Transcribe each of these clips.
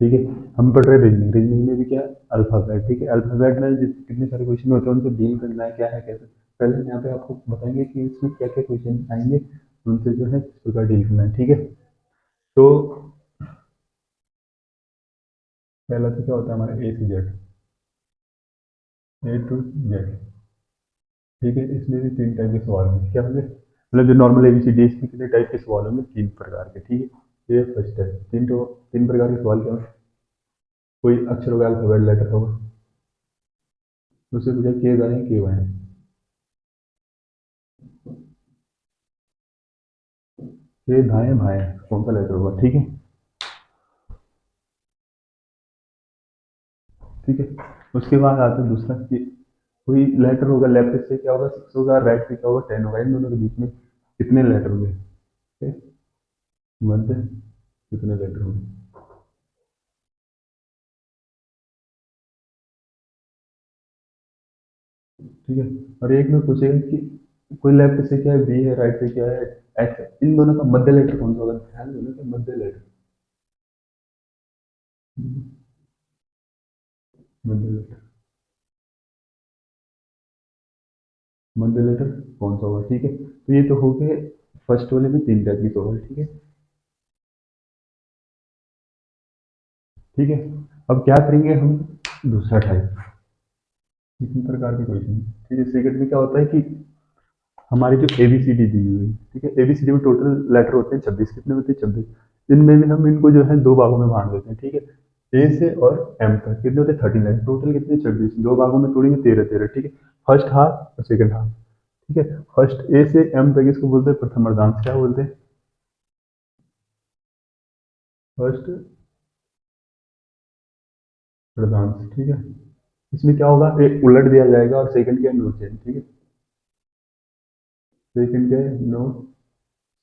ठीक है। हम पढ़ रहे हैं रीजनिंग, रीजनिंग में भी क्या अल्फाबेट, ठीक है। अल्फाबेट में कितने सारे क्वेश्चन होते हैं, उनसे डील करना है, क्या है कैसे। पहले यहाँ पे आपको बताएंगे कि इसमें क्या क्या क्वेश्चन आएंगे, उनसे जो है किस प्रकार डील करना है, ठीक है। तो पहला तो क्या होता है हमारा ए से जेड, ए टू जेड, ठीक है। इसमें भी तीन टाइप के सवाल होंगे, क्या होंगे, मतलब जो नॉर्मल एबीसीडी, इसमें कितने टाइप के सवाल होंगे, तीन प्रकार के, ठीक है। ये फर्स्ट है, तीन प्रकार के सवाल क्या होंगे। कोई अक्षर होगा, अल्फाबेट लेटर होगा, उससे पूछा के दाएं के बाएं, के दाएं बाएं कौन सा लेटर होगा, ठीक है। ठीक है। उसके बाद आता है दूसरा कि कोई लेटर होगा, लेफ्ट से क्या होगा, सिक्स होगा, राइट से क्या होगा, टेन होगा, इन दोनों के बीच में कितने लेटर होंगे, ठीक है। मध्य कितने लेटर होंगे, ठीक है। और एक में पूछेगा कि कोई लेफ्ट से क्या है, बी है, राइट से क्या है, एक्स है, इन दोनों का मध्य लेटर कौन सा होगा, ध्यान देना कि मध्य लेटर, मध्य लेटर, मध्य लेटर कौन सा होगा, ठीक है। तो ये तो हो गए फर्स्ट वाले में तीन टाइप की सवाल, ठीक है। ठीक है। अब क्या करेंगे हम, दूसरा टाइप, इसी प्रकार के क्वेश्चन, ठीक है। सेकंड में क्या होता है कि हमारी जो एबीसीडी दी हुई है, ठीक है। एबीसीडी में टोटल लेटर होते हैं 26, कितने होते हैं 26। इनमें भी हम इनको जो है दो भागों में बांट देते हैं, ठीक है। ए से और एम तक कितने होते हैं 13 लेटर, टोटल कितने 26, दो भागों में तोड़ेंगे 13 13, ठीक है। फर्स्ट हाफ और सेकंड हाफ, ठीक है। फर्स्ट ए से एम तक इसको बोलते हैं प्रथम अर्धांश, क्या बोलते हैं, फर्स्ट अर्धांश, ठीक है। इसमें क्या होगा, एक उलट दिया जाएगा और सेकंड के नो चेंज, ठीक है। सेकंड के नो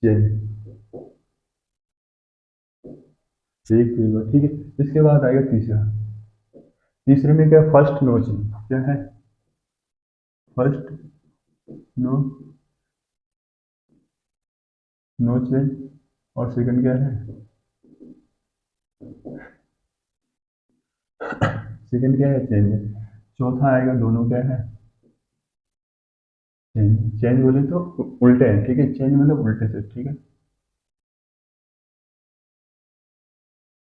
चेंज, एक होगा, ठीक है। इसके बाद आएगा तीसरा, तीसरे में क्या, फर्स्ट नो चेंज, क्या है, फर्स्ट नो, नो चेंज, और सेकंड क्या है, सेकंड क्या है, चेंज है। चौथा आएगा दोनों क्या है, चेंज, चेंज बोले तो उल्टे हैं, ठीक है। चेंज मतलब उल्टे से, ठीक है,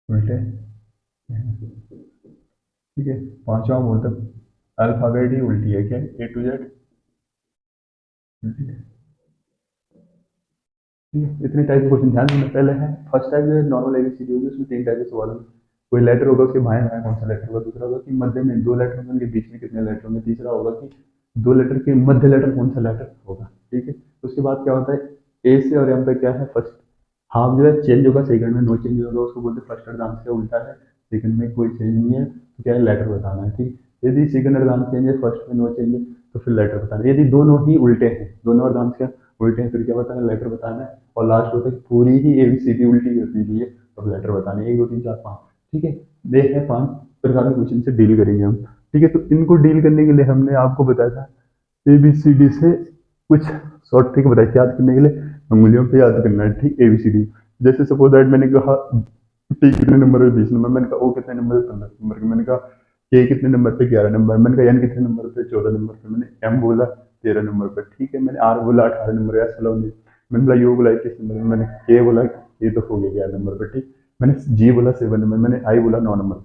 उल्टे, ठीक है। पांचवा बोलते अल्फाबेट ही उल्टी है, क्या, ए टू जेड उल्टी है, ठीक है। इतने टाइप के क्वेश्चन ध्यान देना, पहले है फर्स्ट टाइप जो नॉर्मल एबीसीडी होगी, उसमें तीन टाइप के सवाल होंगे। कोई लेटर होगा, उसके बाएं बाएं कौन सा लेटर होगा, दूसरा होगा कि मध्य में दो लेटर होंगे, उनके बीच में कितने लेटर होंगे, तीसरा होगा कि दो लेटर के मध्य लेटर कौन सा लेटर होगा, ठीक है। उसके बाद क्या होता है, ए से और एम पे क्या है, फर्स्ट हाफ जो है चेंज होगा, सेकंड में नो चेंज होगा, उसको बोलते हैं फर्स्ट अर्धांश, का उल्टा है। सेकंड में कोई चेंज नहीं है तो क्या है, लेटर बताना है, ठीक है। यदि सेकंड अर्धांश चेंज है, फर्स्ट में नो चेंज है, तो फिर लेटर बताना है। यदि दोनों ही उल्टे हैं, दोनों अर्धांश क्या उल्टे हैं, फिर क्या बताना है, लेटर बताना है। और लास्ट होता है कि पूरी ही एबीसीडी उल्टी होती है, अब लेटर बताने, एक दो तीन चार पाँच, ठीक है। ये है पांच प्रकार के क्वेश्चन से डील करेंगे हम, ठीक है। तो इनको डील करने के लिए हमने आपको बताया था एबीसीडी से कुछ शॉर्ट ट्रिक बताई थी याद करने के लिए, उंगलियों पे याद करना है, ठीक, एबीसीडी। जैसे सपोज दैट मैंने कहा टी कितने नंबर पे 20 नंबर, मैंने कहा ओ कितने नंबर पे 15 नंबर, मैंने कहा के कितने नंबर पे 11 नंबर, मैंने कहा एन कितने नंबर पे 14 नंबर पे, मैंने एम बोला 13 नंबर पे, ठीक है। मैंने आर बोला 18 नंबर, एस बोला 19, मैंने बोला यू बोला 21 नंबर, मैंने के बोला ये तो हो गया 11 नंबर पे, ठीक। मैंने जी बोला 7 नंबर, मैंने आई बोला 9 नंबर।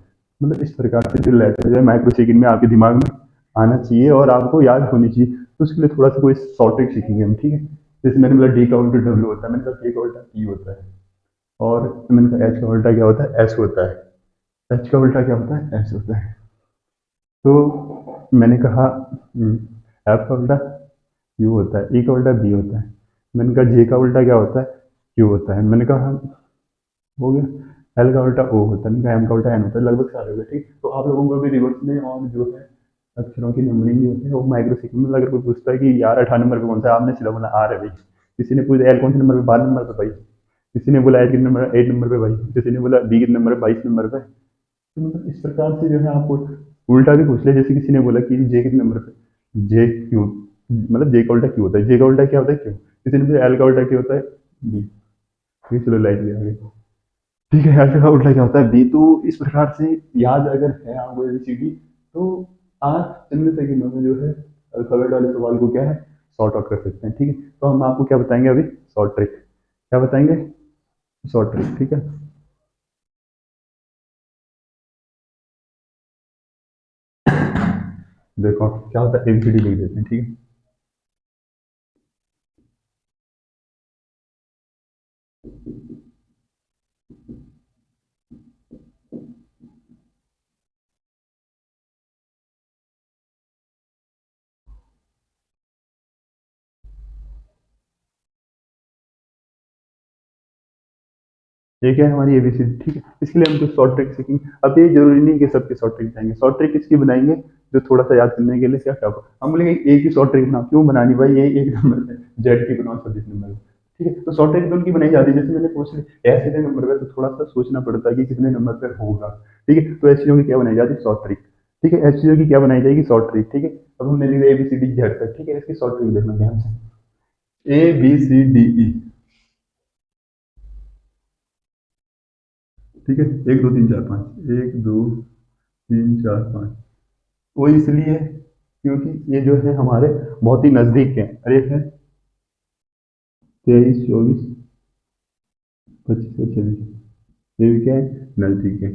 मतलब इस प्रकार से जो लेटर जो है माइक्रो सेकंड में आपके दिमाग में आना चाहिए और आपको याद होनी चाहिए। तो उसके लिए थोड़ा सा कोई शॉर्ट ट्रिक सीखेंगे हम, ठीक है। जैसे मैंने बोला डी का उल्टा डब्ल्यू होता है, मैंने कहा के का उल्टा टी होता है, और मैंने कहा एच का उल्टा क्या होता है, एस होता है, एच का उल्टा क्या होता है, एस होता है। तो मैंने कहा एफ का उल्टा यू होता है, ई का उल्टा बी होता है, मैंने कहा जे का उल्टा क्या होता है, क्यू होता है, मैंने कहा हो गया। एल का उल्टा ओ होता है, मैंने कहा एम का उल्टा एन होता है, लगभग सारे हो गए, ठीक। तो आप लोगों को भी रिवर्स में और जो है अक्षरों की नंबरिंग भी होती है वो माइक्रो सेकंड में। अगर कोई पूछता है कि यार 18 नंबर पे कौन सा है, आपने सीधा बोला आर है भाई। किसी ने पूछा एल कौन से नंबर पे, 12 नंबर पे भाई। किसी ने बोला एच कितने नंबर, 8 नंबर पे भाई। किसी ने बोला बी कितने नंबर पे, 22 नंबर पे। तो मतलब इस प्रकार से जो है आपको उल्टा भी पूछ ले, जैसे किसी ने बोला कि जे कितने नंबर पे, जे क्यू, मतलब जे का उल्टा क्यू होता है, जे का उल्टा क्या होता है, क्यू। किसी ने बोला एल का उल्टा क्या होता है, बी। ये चलो लाइट भी आ गई। ठीक है, अल्फा का उल्टा क्या होता है बी। तो इस प्रकार से याद अगर है आपको एबीसीडी, तो आप चंद सेकंडों में जो है अल्फाबेट वाले सवाल को क्या है सॉर्ट आउट कर सकते हैं। ठीक है, तो हम आपको क्या बताएंगे अभी, शॉर्ट ट्रिक। क्या बताएंगे, शॉर्ट ट्रिक। ठीक है, देखो क्या होता है, एबीसीडी लिख देते हैं। ठीक है, ये क्या है हमारी एबीसीडी। ठीक है, इसके लिए हम कुछ शॉर्ट ट्रिक सीखेंगे। अब ये जरूरी नहीं कि सबके शॉर्ट ट्रिक जाएंगे, शॉर्ट ट्रिक इसकी बनाएंगे जो थोड़ा सा याद करने के लिए क्या क्या हम बोलेंगे एक ही शॉर्ट ट्रिक बनाओ, क्यों बनानी भाई, ये एक नंबर है, जेड की बनाओ 26 नंबर में। ठीक है, तो शॉर्ट ट्रिक तो उनकी बनाई जाती है, जैसे मैंने पूछ लिया ऐसे नंबर पे तो थोड़ा सा सोचना पड़ता है कि कितने नंबर पे होगा। ठीक है, तो ऐसी चीजों की क्या बनाई जाती है शॉर्ट ट्रिक। ठीक है, ऐसी चीजों की क्या बनाई जाएगी शॉर्ट ट्रिक। ठीक है, अब हमने लिखा एबीसीडी जेड तक। ठीक है, इसकी शॉर्ट ट्रिक देखना ध्यान से, ABCDE। ठीक है, 1 2 3 4 5, 1 2 3 4 5। वो इसलिए है क्योंकि ये जो है हमारे बहुत ही नजदीक है। अरे है 23 24 25 और 26, ये भी क्या है नजदीक है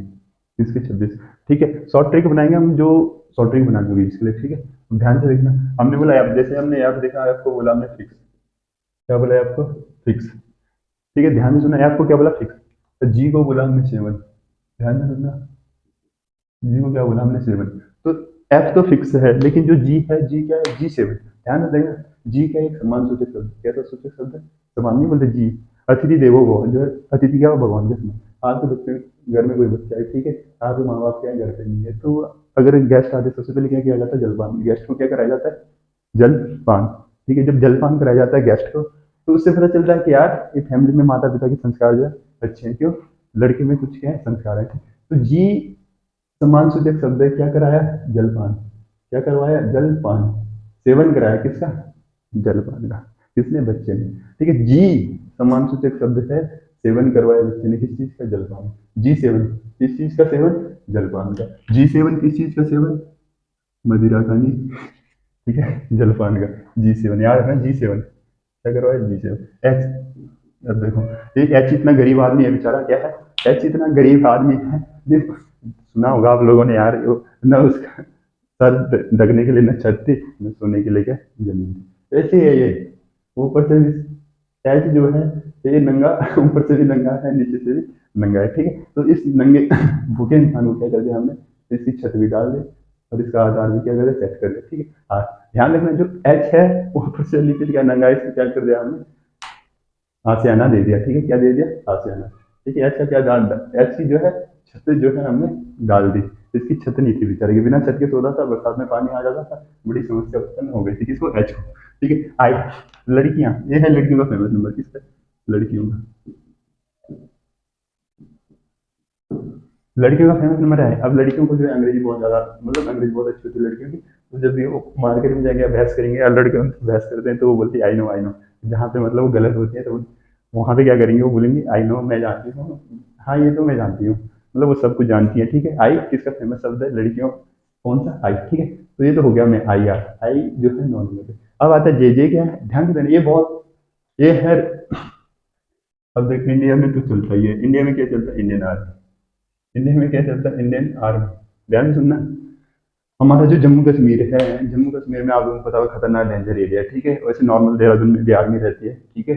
इसके 26। ठीक है, शॉर्ट ट्रिक बनाएंगे हम जो शॉर्ट ट्रिक बनानी होगी इसके लिए। ठीक है, ध्यान से देखना। हमने बोला ऐप, जैसे हमने ऐप देखा, आपको बोला हमने फिक्स। क्या बोला आपको, फिक्स। ठीक है, ध्यान से सुना, ऐप को क्या बोला फिक्स, तो जी को बोला हमने 7। ध्यान से सुनना, जी को क्या बोला हमने 7। तो एफ तो फिक्स है, लेकिन जो जी है, जी क्या है, G7। ध्यान से देखना, जी का एक सम्मान सूचक शब्द, कैसा सूचक शब्द है, सम्मान नहीं बोलते जी। अतिथि देवो भव, जो है अतिथि क्या हो, भगवान के समान। आपके बच्चे, घर में कोई बच्चा है, ठीक है, आपके माँ बाप क्या है, घर पे नहीं है, तो अगर गेस्ट आते सबसे पहले क्या किया जाता है, जलपान। गेस्ट को क्या कराया जाता है, जलपान। ठीक है, जब जलपान कराया जाता है गेस्ट को, तो उससे पता चलता है कि यार ये फैमिली में माता पिता के संस्कार जो है अच्छे हैं। क्यों, लड़के में कुछ क्या है संस्कार है। तो जी सम्मान सूचक शब्द है, क्या कराया, जलपान। क्या करवाया, जलपान। सेवन कराया किसका, जलपान का। किसने, बच्चे ने। ठीक है, जी सम्मान सूचक शब्द है, सेवन करवाया बच्चे ने किस चीज का, जलपान। G7 किस चीज का सेवन, जलपान का। G7 किस चीज का सेवन, मदिरा का नहीं। ठीक है, जलपान का। G7 याद है ना, G7 क्या करवाया, G7। एच, अब देखो ये एच इतना गरीब आदमी है बेचारा, क्या है, एच इतना गरीब आदमी है। देखो, सुना होगा आप लोगों ने यार, ना उसका सर ढकने के लिए न छत थी, न सोने के लिए क्या जमीन थी। ऐसे है ये, ऊपर से भी एच जो है ये नंगा, ऊपर से भी नंगा है, नीचे से भी नंगा है। ठीक है, तो इस नंगे भूखे इंसान को क्या कर दिया हमने, इसकी छत भी डाल दी और इसका आधार भी क्या कर दिया, सेट कर दिया। ठीक है, हाँ, ध्यान रखना, जो एच है वो ऊपर से नीचे क्या नंगा है, इसको क्या कर दिया हमने, आसियाना दे दिया। ठीक है, क्या दे दिया, आसियाना। ठीक है, एच का क्या डाल, एच की जो है छत जो है हमने डाल दी। इसकी छत नहीं थी बेचारे की, बिना छत के सो रहा था, बरसात में पानी आ जाता था, बड़ी समस्या उत्पन्न हो गई थी किसको, एच को। ठीक है, आई, लड़कियां, ये है लड़कियों का फेमस नंबर, किसका, लड़कियों का। लड़कियों का फेमस नंबर है। अब लड़कियों को जो है अंग्रेजी बहुत ज्यादा, मतलब अंग्रेजी बहुत अच्छी होती है लड़कियों की, तो जब भी वो मार्केट में जाएंगे बहस करेंगे, या लड़के उनसे बहस करते हैं, तो वो बोलती है आई नो आई नो। जहाँ पे मतलब वो गलत होती है, तो वहां पे क्या करेंगे, वो बोलेंगे आई नो, मैं जानती हूँ। हाँ, ये तो मैं जानती हूँ, मतलब वो सब कुछ जानती है। ठीक है, आई किसका फेमस शब्द है, लड़कियों, कौन सा, आई। ठीक है, तो ये तो हो गया, मैं आई आर, आई जो है नॉन वेज। अब आता है जे क्या है, ध्यान से देना, ये बहुत, ये है। अब देख, इंडिया में तो चलता ही है, इंडिया में क्या चलता है, इंडियन आर्मी। इंडिया में क्या चलता है, इंडियन आर्मी। ध्यान से सुनना, हमारा जो जम्मू कश्मीर है, जम्मू कश्मीर में आप लोगों को पता होगा खतरनाक डेंजर एरिया है। ठीक है, वैसे नॉर्मल देहरादून में भी आर्मी रहती है। ठीक है,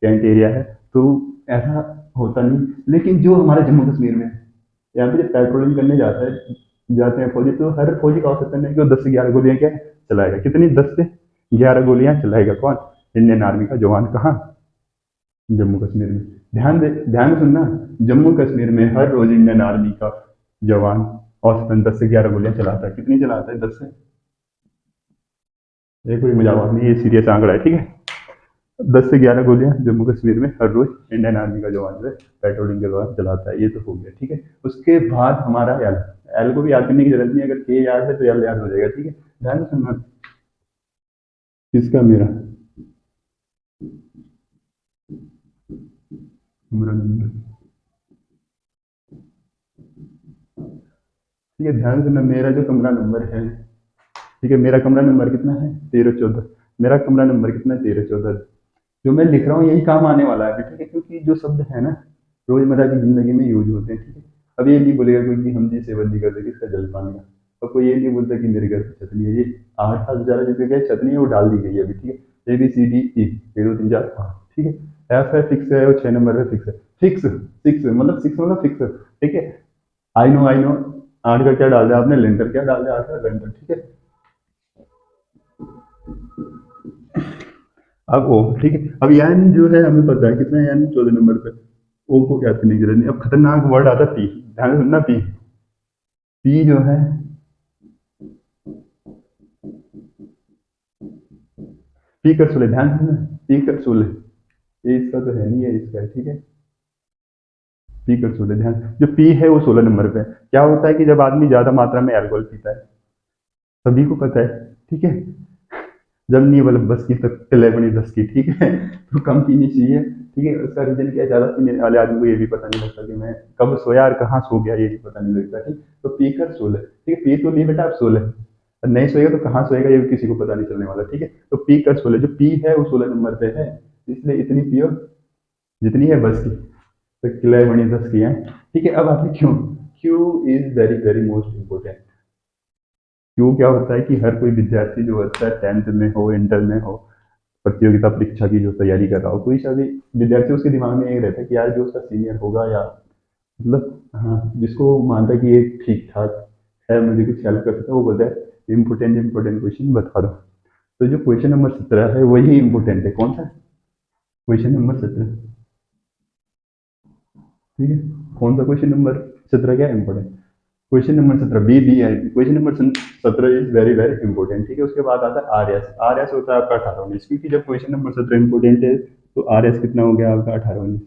कैंट एरिया है, तो ऐसा होता नहीं। लेकिन जो हमारे जम्मू कश्मीर में है, यहाँ पे जब पेट्रोलिंग करने जाता है, जाते हैं फौजी, तो हर फौजी का औसतन है कि वो 10 से 11 गोलियां क्या है, चलाएगा। कितनी, 10 से 11 गोलियां चलाएगा, कौन, इंडियन आर्मी का जवान। कहाँ, जम्मू कश्मीर में। ध्यान सुनना, जम्मू कश्मीर में हर रोज इंडियन आर्मी का जवान औसतन 10 से 11 गोलियां चलाता है। कितनी चलाता है, 10 से, ये कोई मजाक बात नहीं, ये सीरियस आंकड़ा है। ठीक है, 10 से 11 गोलियां जम्मू कश्मीर में हर रोज इंडियन आर्मी का जवान जो है पेट्रोलिंग के दौरान चलाता है। ये तो हो गया। ठीक है, उसके बाद हमारा एल, एल को भी याद करने की जरूरत नहीं है, अगर के याद है तो एल याद हो जाएगा। ठीक है, ध्यान से सुनना, किसका, मेरा, मेरा नंबर, ठीक है, ध्यान से ना, मेरा जो कमरा नंबर है, ठीक है, मेरा कमरा नंबर कितना है 1314, मेरा कमरा नंबर कितना है 1314, जो मैं लिख रहा हूँ यही काम आने वाला है, ठीक है, क्योंकि जो शब्द है ना रोजमर्रा की जिंदगी में यूज होते हैं, ठीक है। अब ये नहीं बोलेगा कोई कि हम जी सेवन नहीं करते किसका जल पान का, और कोई ये नहीं बोलता कि मेरे घर पे छत नहीं है, ये 8 साल बेचारा जिसके क्या छत नहीं है वो डाल दी गई है अभी, ठीक है, ABCDE 1 2 3 4 5, ठीक है, F है फिक्स है और 6 नंबर पे फिक्स है, फिक्स सिक्स मतलब सिक्स मतलब फिक्स, ठीक है। आई नो 8 का क्या डाल दिया आपने, लेंटर क्या डाल दिया, 8 का लेंटर, ठीक है। अब ओ, ठीक है, अब यानी जो है हमें पता है कितना है, यानी 14 नंबर पे ओ को क्या करने की जरूरत नहीं। अब खतरनाक वर्ड आता है पी, ध्यान से सुनना, पी, पी जो है, पी कर सोले, ध्यान से सुनना, पी कर सोले, ये इसका तो है नहीं है, इसका है, ठीक है, पी कर सोले, ध्यान, जो पी है वो 16 नंबर पे है। क्या होता है कि जब आदमी ज्यादा मात्रा में अल्कोहल पीता है, सभी को पता है, ठीक है, जब नहीं मतलब बस की तक चले बनी 10 की, ठीक है, तो कम पीनी चाहिए, ठीक है। उसका रीजन क्या है, ज्यादा पीने वाले आदमी को ये भी पता नहीं लगता कि मैं कब सोया और कहाँ सो गया, ये भी पता नहीं लगता, ठीक, तो पी कर सो ले, ठीक है, पी तो नहीं बेटा आप सो ले, और नहीं सोएगा तो कहाँ सोएगा ये भी किसी को पता नहीं चलने वाला, ठीक है, तो पी कर सो ले, जो पी है वो 16 नंबर पे है, इसलिए इतनी पियो जितनी है बस की, तो किले बनी 10 की है, ठीक है। अब आते हैं क्यों, Q is very very most important. क्यों क्या होता है कि हर कोई विद्यार्थी जो होता है 10th में हो, इंटर में हो, प्रतियोगिता परीक्षा की जो तैयारी कर रहा हो, कोई सा भी विद्यार्थी, उसके दिमाग में ये रहता है कि यार जो उसका सीनियर होगा या मतलब हाँ जिसको मानता है कि ये ठीक ठाक है, मुझे कुछ हेल्प कर सकता है, वो बोलता है इम्पोर्टेंट इंपोर्टेंट क्वेश्चन बता दो। तो जो क्वेश्चन नंबर 17 है वही इंपोर्टेंट है, कौन सा, क्वेश्चन नंबर 17, ठीक है, कौन सा क्वेश्चन नंबर 17 क्या important, question number 17 B, question number 17 is very very important, ठीक है। उसके बाद आता है आर एस, आर एस होता है आपका 18 19, क्योंकि जब क्वेश्चन नंबर 17 इंपॉर्टेंट है तो आर एस कितना हो गया आपका 18 19।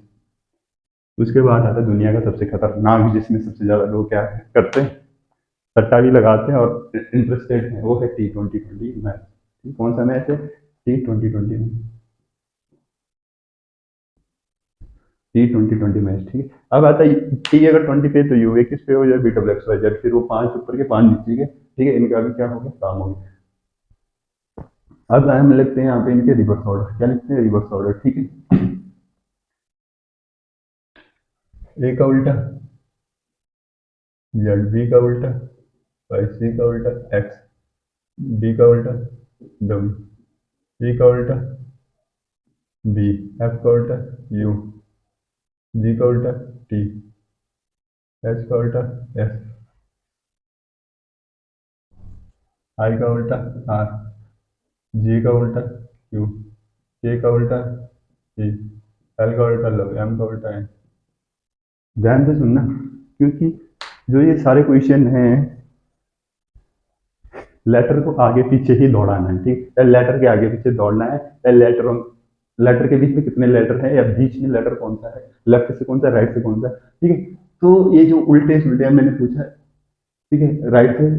उसके बाद आता है दुनिया का सबसे खतरनाक, जिसमें सबसे ज्यादा लोग क्या करते हैं, सट्टा भी लगाते हैं और इंटरेस्टेड हैं, वो है T2020 मैच। कौन सा मैच है, T2020, T2020 मैच, ठीक है। अब आता है टी अगर 20 पे तो यू 21 पे हो जाए, BWXYZ, फिर वो 5 ऊपर के 5 नीचे के, ठीक है, इनका भी क्या हो गया, काम हो गया। अब हम लिखते हैं यहाँ पे इनके रिवर्स ऑर्डर, क्या लिखते हैं, रिवर्स ऑर्डर, ठीक है। ए का उल्टा जेड, बी का उल्टा वाई, सी का उल्टा एक्स, डी का उल्टा डब्ल्यू, ई का उल्टा बी, एफ का उल्टा यू, जी का उल्टा टी, एच का उल्टा एस, आई का उल्टा आर, जी का उल्टा क्यू, के का उल्टा ई, एल का उल्टा लव, एम का उल्टा एन। ध्यान से सुनना, क्योंकि जो ये सारे क्वेश्चन हैं लेटर को आगे पीछे ही दौड़ाना है, ठीक है, लेटर के आगे पीछे दौड़ना है, या लेटर लेटर के बीच में कितने लेटर हैं, या बीच में लेटर कौन सा है, लेफ्ट से कौन सा, राइट से कौन सा, ठीक है। तो ये जो उल्टे उल्टे मैंने पूछा, ठीक है, राइट से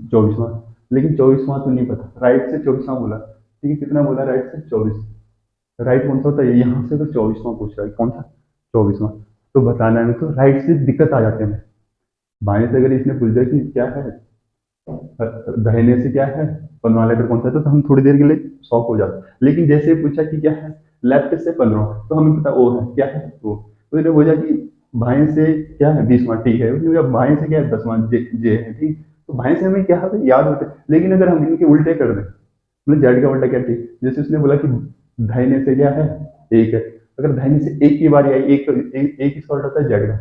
24वां, लेकिन 24वां तो नहीं पता, राइट से 24वां बोला, ठीक है, कितना बोला राइट से 24, राइट कौन सा होता है, यहाँ से तो 24वां पूछ रहा है, कौन सा 24वां, तो बताना है, तो राइट से दिक्कत आ जाते हैं। बाएं से अगर इसने पूछ दिया कि क्या है, दाहिने से क्या है, 15वां लेटर कौन सा है, तो हम थोड़ी देर के लिए शॉक हो जाते, लेकिन जैसे पूछा कि क्या है लेफ्ट से 15, तो हमें पता ओ है, क्या है वो, तो इन्हें बोला कि बाएं से क्या है 20वां, ठीक है, जब बाएं से क्या है 10वां जे है, ठीक, तो बाएं से हमें क्या होता है याद होते हैं, लेकिन अगर हम इनके उल्टे कर दें, मतलब जेड का उल्टा क्या, ठीक, जैसे उसने बोला कि दाहिने से क्या है एक है, अगर दाहिने से एक की बारी आई, एक तो एक इसका उल्टा होता है जेड का,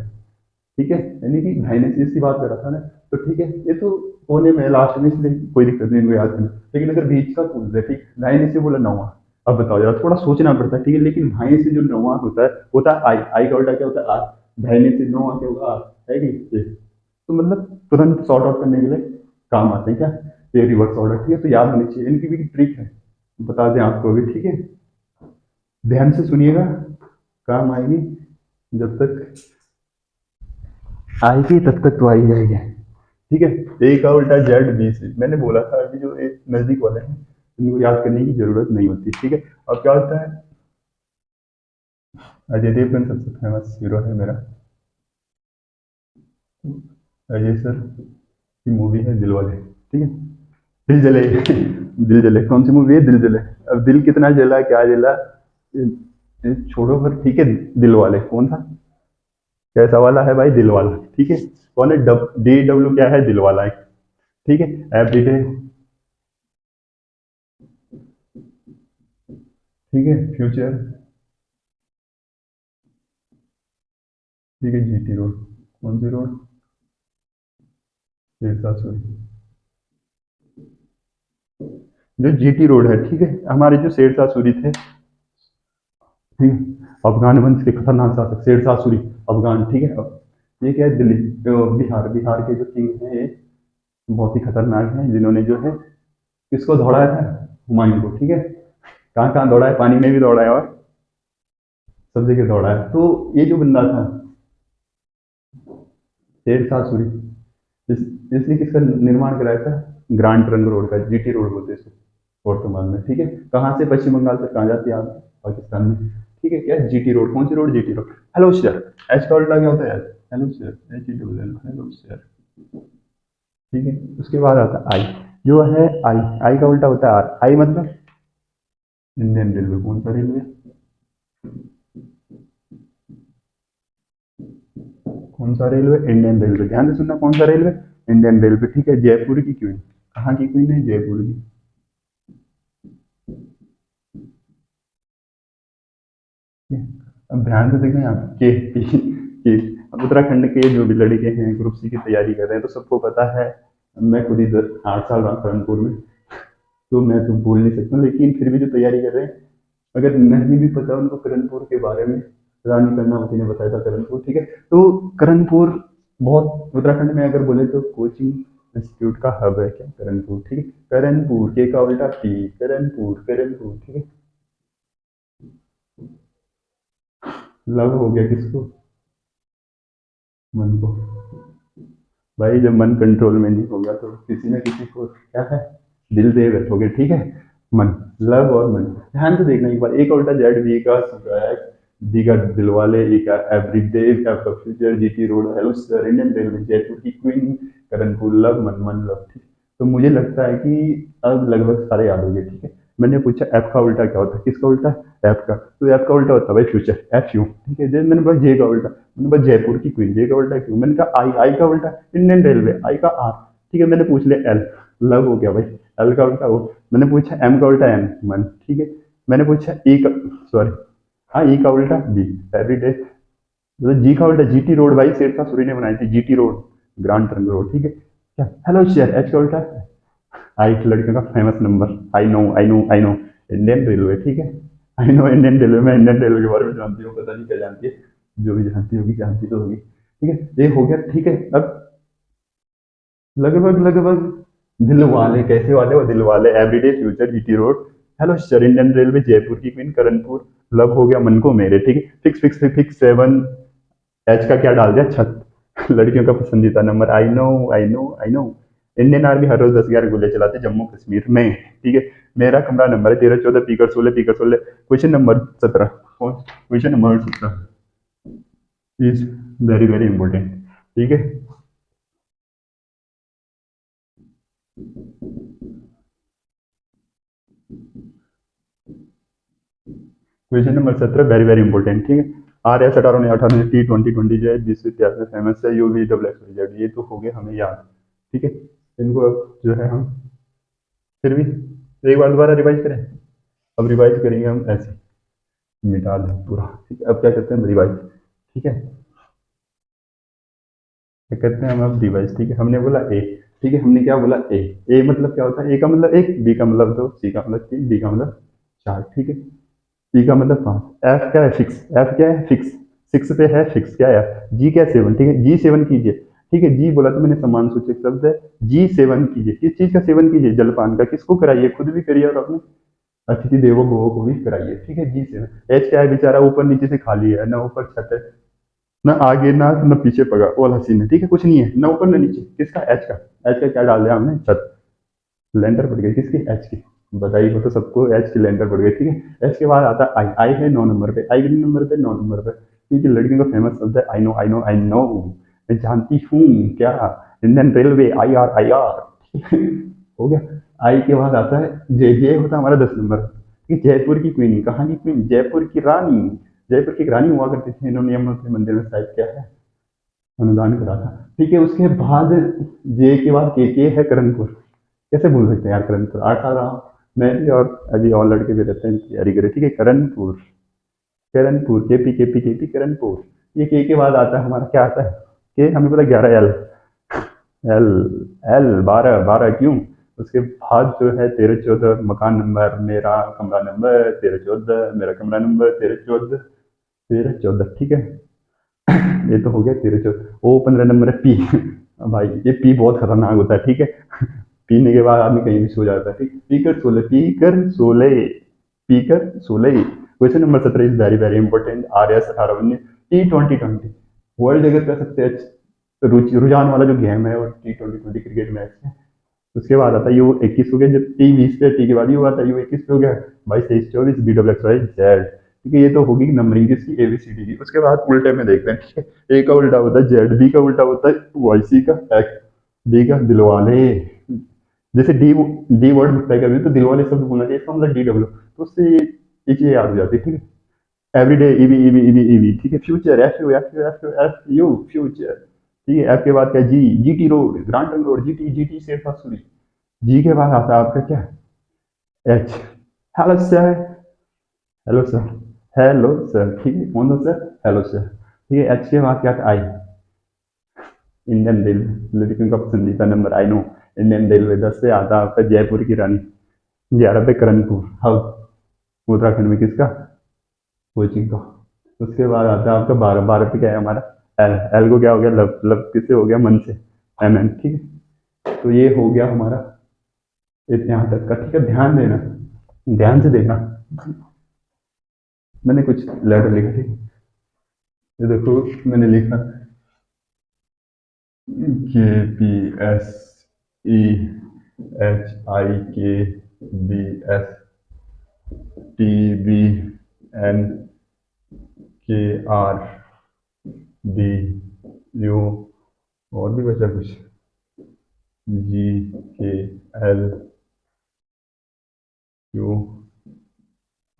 ठीक है, यानी कि दाहिने से इसकी बात कर रहा था ना, तो ठीक है, ये तो कोने में लास्ट में, इसलिए कोई दिक्कत नहीं, इनको याद करना, लेकिन अगर बीच का पूछ दे, ठीक, दाहिने से बोला 9वां, अब बताओ यार, थोड़ा सोचना पड़ता है, ठीक है, लेकिन दाहिने से जो 9वां होता है आई, आई का उल्टा क्या होता है आर, दाहिने से 9वां क्या होगा आर, है कि ये, तो मतलब तुरंत सॉर्ट आउट करने के लिए काम आते हैं क्या, ये रिवर्स ऑर्डर, ठीक है, तो याद होनी चाहिए, इनकी भी ट्रिक है, बता दें आपको भी, ठीक है, ध्यान से सुनिएगा, काम आएगी, जब तक आएगी तब तक तो आई जाएगी, ठीक है। ए का उल्टा जेड, बी से, मैंने बोला था अभी जो एक नजदीक वाले हैं इनको याद करने की जरूरत नहीं होती, ठीक है। अब क्या होता है, अजय देवगन सबसे फेमस हीरो है मेरा, अजय सर, की मूवी है दिलवाले, ठीक है। दिल जले दिल जले कौन सी मूवी है, दिल जले। अब दिल कितना जला, क्या जला, ये छोड़ो, पर ठीक है। दिल वाले कौन था, कैसा वाला है भाई, दिल वाला, ठीक है। कौन है, DW क्या है, दिल वाला है, ठीक है। एवरीडे, ठीक है। फ्यूचर, ठीक है। GT रोड, कौन सी रोड, शेरशाह सूरी। जो GT रोड है, ठीक है, हमारे जो शेरशाह सूरी थे, ठीक है, अफगान वंश के खतरनाक शासक शेरशाह सूरी, अफगान, ठीक है। अब ये क्या है, दिल्ली, बिहार, बिहार के जो किंग हैं ये बहुत ही खतरनाक हैं, जिन्होंने जो है किसको दौड़ाया था, हुमायूं को, ठीक है। कहाँ कहाँ दौड़ा है, पानी में भी दौड़ा है और सब जगह दौड़ा है। तो ये जो बंदा था शेरशाह सूरी, इस, इसने किसका निर्माण कराया था, ग्रांड ट्रंक रोड का, GT रोड बोलते हैं इसको वर्तमान में, ठीक है। कहाँ से पश्चिम बंगाल तक कहाँ जाती है, आप पाकिस्तान में, ठीक है। क्या GT रोड, कौन सी road, GT road. Hello sir, H का उल्टा क्या होता है, hello sir, HELL, hello sir, ठीक है। उसके बाद आता है आई, जो है आई, आई का उल्टा होता है आर, आई मतलब इंडियन रेलवे, कौन सा रेलवे, कौन सा रेलवे, इंडियन रेलवे, ध्यान से सुनना, कौन सा रेलवे, इंडियन रेलवे, ठीक है। जयपुर की क्वीन, कहाँ की क्वीन है, जयपुर की, ठीक है? अब ध्यान से देखना यहाँ पे, के अब उत्तराखंड के जो भी लड़के हैं ग्रुप सी की तैयारी कर रहे हैं, तो सबको पता है, मैं खुद ही 8 साल रहा कानपुर में, तो मैं तो बोल नहीं सकता, लेकिन फिर भी जो तैयारी कर रहे हैं, अगर नहीं भी पता उनको करणपुर के बारे में, रानी कर्णावती ने बताया था करणपुर, ठीक है। तो करणपुर बहुत, उत्तराखंड में अगर बोले तो कोचिंग इंस्टीट्यूट का हब है, क्या, करणपुर, ठीक है। करणपुर के का उल्टा पी, करणपुर, करणपुर, ठीक है। लव हो गया किसको, मन को। भाई जब मन कंट्रोल में नहीं होगा तो किसी ना किसी को क्या है, दिल दे बैठोगे, ठीक है। मन, लव और मन, ध्यान से देखना एक बार, एक उल्टा जेड, बी का डी का दिलवाले, ए का एवरीडे, आपका future, GT road, hello sir, Indian railway, Jaipur की क्वीन, करणपुर, लव, मन, मन लव, ठीक। तो मुझे लगता है कि अब लगभग सारे याद हो गए, ठीक है। मैंने पूछा एफ का उल्टा क्या होता है, किसका उल्टा, एफ का, तो एफ का उल्टा होता है भाई फ्यूचर, FU, ठीक है। जब मैंने बोला जे का उल्टा, मैंने बोला जयपुर की क्वीन, जे का उल्टा क्यों, मैंने कहा आई, आई का उल्टा इंडियन रेलवे, आई का आर, ठीक है। मैंने पूछ लिया एल, लव हो गया भाई, एल का उल्टा वो। मैंने पूछा एम का उल्टा एम, मन, ठीक है। मैंने पूछा ई का, सॉरी, हाँ, ई का उल्टा बी, एवरीडे। मतलब जी का उल्टा GT रोड, भाई शेरशाह सूरी ने बनाई थी GT road, Grand Trunk road, ठीक है। क्या, हेलो शेयर, एच का उल्टा, आई लड़कियों का famous number, I know, I know, I know, Indian railway, ठीक है। आई नो इंडियन रेलवे, मैं इंडियन रेलवे के बारे में जानती हूँ, पता नहीं क्या जानती है, जो भी जानती होगी, जानती तो होगी, ठीक है। ये हो गया, ठीक है। अब लगभग लगभग दिल वाले, कैसे वाले, वो दिल वाले, everyday, future, GT road, hello sir, Indian railway, Jaipur की क्वीन, करणपुर, लव हो गया मन को मेरे, ठीक है। फिक्स फिक्स फिक्स 7, एच का क्या डाल दिया, छत, लड़कियों का पसंदीदा number, I know, I know, I know. Indian army हर रोज 10-11 गोले चलाते जम्मू कश्मीर में, ठीक है। मेरा कमरा नंबर है 13-14, पीकर 16, पीकर 16, question number 17, question number 17 is very very important, ठीक है। Question number 17 very very important, ठीक है। RS 18 T2020 जो है विश्व इतिहास में फेमस है, UVXYZ, ये तो हो गए हमें याद, ठीक है। इनको अब जो है हम फिर भी एक बार दोबारा रिवाइज करें, अब रिवाइज करेंगे हम ऐसे, मिटा दें पूरा, ठीक है। अब क्या करते हैं, रिवाइज, ठीक है। क्या करते हैं हम अब रिवाइज, ठीक है। हमने बोला ए, ठीक है, हमने क्या बोला, ए मतलब क्या होता है, ए का मतलब एक, बी का मतलब दो, सी का मतलब तीन, डी का मतलब चार, ठीक है। ई का मतलब 5, एफ क्या है, फिक्स, एफ क्या है, फिक्स, 6 पे है फिक्स, क्या है, जी क्या है, 7, ठीक है। G7 कीजिए, ठीक है। जी बोला तो मैंने सम्मान सूचक शब्द है, G7 कीजिए, किस चीज का सेवन कीजिए, जलपान का, किसको कराइए, खुद भी करिए और अपने अतिथि देवो भवो को भी कराइए, ठीक है। G7, एच क्या है, बेचारा ऊपर नीचे से खाली है, ना ऊपर छत है, ना आगे ना न पीछे पगा, ओल हसीन है, ठीक है, कुछ नहीं है, ना ऊपर ना नीचे, किसका, एच का, एच का क्या डाल दिया हमने, छत, लेंटर पड़ गई, किसकी, एच की, बताइए, हो तो सबको एच की लेंटर पड़ गई, ठीक है। एच के बाद आता है आई, आई है 9 नंबर पे, आई कितने नंबर पे, 9 नंबर पे, क्योंकि लड़कियों का फेमस शब्द है, आई know, I know, I no, मैं जानती हूँ क्या, Indian railway, I R I R. हो गया। आई के बाद आता है जे, जे होता है हमारा 10 नंबर कि जयपुर की क्वीन, कहाँ की क्वीन, जयपुर की रानी। जयपुर की एक रानी हुआ करती थी, इन्होंने यमुना के मंदिर में शायद क्या है अनुदान करा था। ठीक है, उसके बाद जे के बाद के है करणपुर। कैसे भूल सकते हैं यार करणपुर, 8 साल रहा हूँ मैं भी, और अभी और लड़के भी रहते हैं तैयारी करे। ठीक है, करणपुर, करणपुर, के पी करणपुर। ये के बाद आता है हमारा क्या आता है, के हमें पता 11 एल, एल, एल 12 क्यों। उसके बाद जो है 13 14 मकान नंबर, मेरा कमरा नंबर 13 14, मेरा कमरा नंबर 13 14, 13 14। ठीक है, ये तो हो गया 13 14। ओ 15 नंबर है पी। भाई ये पी बहुत खतरनाक होता है। ठीक है, पीने के बाद आदमी कहीं भी सो जाता है। ठीक, पीकर सोले, पीकर सोले, पीकर सोले। Question number 17 is very very important. R S 18 19 T20 world जगत का सबसे अच्छा रुझान वाला जो गेम है वो T20 क्रिकेट मैच है। उसके बाद आता है यू 21 हो गया, जब टी 20 पे, टी के बाद यू आता है, यू 21 पे हो गया 22 23 24 V W X Y Z. ठीक है, ये तो होगी नंबरिंग किसकी, एबीसीडी की। उसके बाद उल्टे में देखते हैं। ठीक है, ए का उल्टा होता है जेड, बी का उल्टा होता है वाई, सी का एक्स, डी का दिलवाले। जैसे डी, डी वर्ड लिखता है कभी तो दिलवाले शब्द बोलना चाहिए, इसका मतलब डी डब्ल्यू, तो उससे ये चीज याद हो जाती है। ठीक है, everyday EV EV EV EV. ठीक है, future F U F U F U F U future. ठीक है, एफ के बाद क्या, G, GT road, Grand Trunk Road, GT, GT से फसूरी। जी के बाद आता है आपका क्या, H, hello sir, hello sir, hello sir. ठीक है, कौन सा सर, हेलो सर। ठीक है, एच के बाद क्या था, आई, इंडियन रेलवे, लेकिन का पसंदीदा number I know, Indian railway. 10 पे आता है आपका जयपुर की रानी, 11 पे करणपुर हाउस उत्तराखंड में किसका, कोचिंग का। उसके बाद आता है आपका 12, 12 पे क्या है हमारा, एल, एल को क्या हो गया, लव, लव किससे हो गया, मन से, एम एन। ठीक है, तो ये हो गया हमारा यहाँ तक का। ठीक है, ध्यान देना, ध्यान से देखना। मैंने कुछ लेटर लिखा, ठीक है, ये देखो मैंने लिखा के P S E H I K B S T B N K R B U, और भी बचा कुछ, G K L Q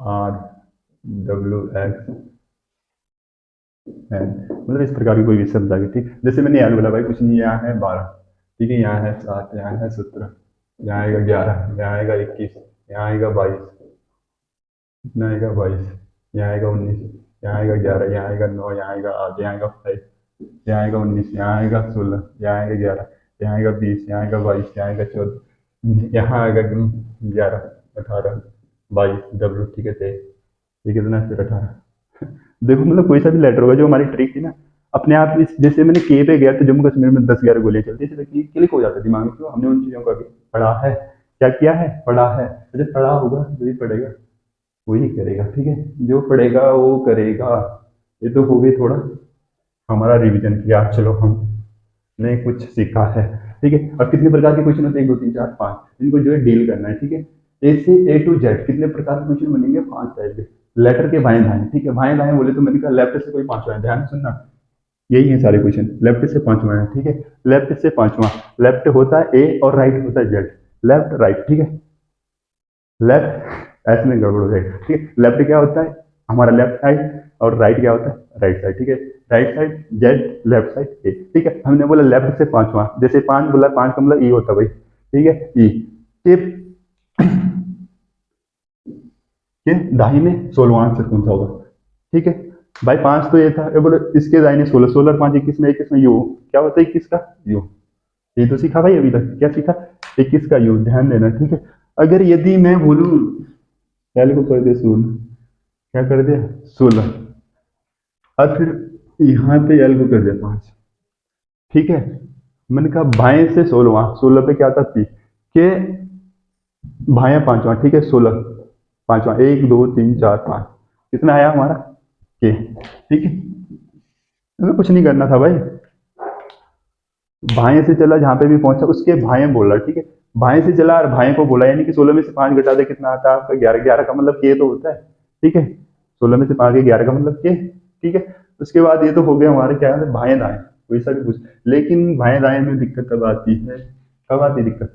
R W X N, मतलब इस प्रकार की कोई भी शब्द आ गया। ठीक, जैसे मैंने याद बोला भाई कुछ नहीं, यहाँ है 12, ठीक है, यहाँ है 7, यहाँ है 17, यहाँ आएगा 11, यहाँ आएगा 21, यहाँ आएगा 22, इतना आएगा 22, यहाँ आएगा 19, यहाँ आएगा 11, यहाँ आएगा 9, यहाँ आएगा 8, यहाँ आएगा 5, यहाँ आएगा 19, यहाँ आएगा 16, यहाँ आएगा 11, यहाँ आएगा 20, यहाँ आएगा 22, यहाँ आएगा 14, यहाँ आएगा 11, 18, 22 डब्ल्यू। ठीक है, ये कितना है फिर 18। देखो मतलब कोई सा भी लेटर होगा, जो हमारी ट्रिक थी ना, अपने आप इस, जैसे मैंने के पे गया तो जम्मू कश्मीर में 10 11 गोलियां चलती है, क्लिक हो जाता है दिमाग में, क्यों, हमने उन चीजों को अभी पढ़ा है। क्या किया है, पढ़ा है। जब पढ़ा होगा जो भी पढ़ेगा वही करेगा। ठीक है, जो पढ़ेगा वो करेगा। ये तो हो गई थोड़ा हमारा रिवीजन किया, चलो हमने कुछ सीखा है। ठीक है, अब कितने प्रकार के क्वेश्चन होते हैं, 1 2 3 4 5, इनको जो है डील करना है। ठीक है, ए से ए टू जेड कितने प्रकार के क्वेश्चन बनेंगे, 5 टाइप के। लेटर के बाएं दाएं, ठीक है, बाएं दाएं बोले तो मैंने कहा लेफ्ट से कोई 5वां है, ध्यान सुनना, यही है सारे क्वेश्चन, लेफ्ट से 5वां है। ठीक है, लेफ्ट से 5वां, लेफ्ट होता है ए और राइट होता है जेड, लेफ्ट राइट। ठीक है, लेफ्ट ऐसे में गड़बड़ हो जाएगा। ठीक है, लेफ्ट क्या होता है हमारा लेफ्ट साइड, और राइट क्या होता है राइट साइड। ठीक है, right side Z, left side A. ठीक है, हमने बोला लेफ्ट से 5वां, जैसे 5 बोला, 5 का मतलब ई होता है भाई। ठीक है, ई के दाहिने 16वां आंसर कौन सा होगा। ठीक है भाई, 5 तो ये था, ये बोले इसके दाहिने 16, 16 5 21 में, 21 में यू क्या होता है, 21 का यू। ये तो सीखा भाई अभी तक, क्या सीखा, 21 का यू, ध्यान देना। ठीक है, अगर यदि मैं बोलूं पहले को कर दे 16, क्या कर दिया 16, और फिर यहाँ पे एल को कर दिया 5। ठीक है, मैंने कहा बाएं से 16वां, 16 पे क्या था पी के, भाया 5वां। ठीक है, 16 5वां, 1 2 3 4 5, कितना आया हमारा के। ठीक है, हमें कुछ नहीं करना था भाई, भाई से चला जहां पे भी पहुंचा उसके भाई बोला। ठीक है, भाई से चला और भाई को बोला, यानी कि 16 में से 5 घटा दे, कितना आता है आपका 11, 11 का मतलब के तो होता है। ठीक है, 16 में से 5 के 11 का मतलब के। ठीक है, उसके बाद ये तो हो गया हमारे क्या है भाई दाएं, वैसा भी पूछ। लेकिन बाएं दाएं में दिक्कत कब आती है, कब आती है दिक्कत,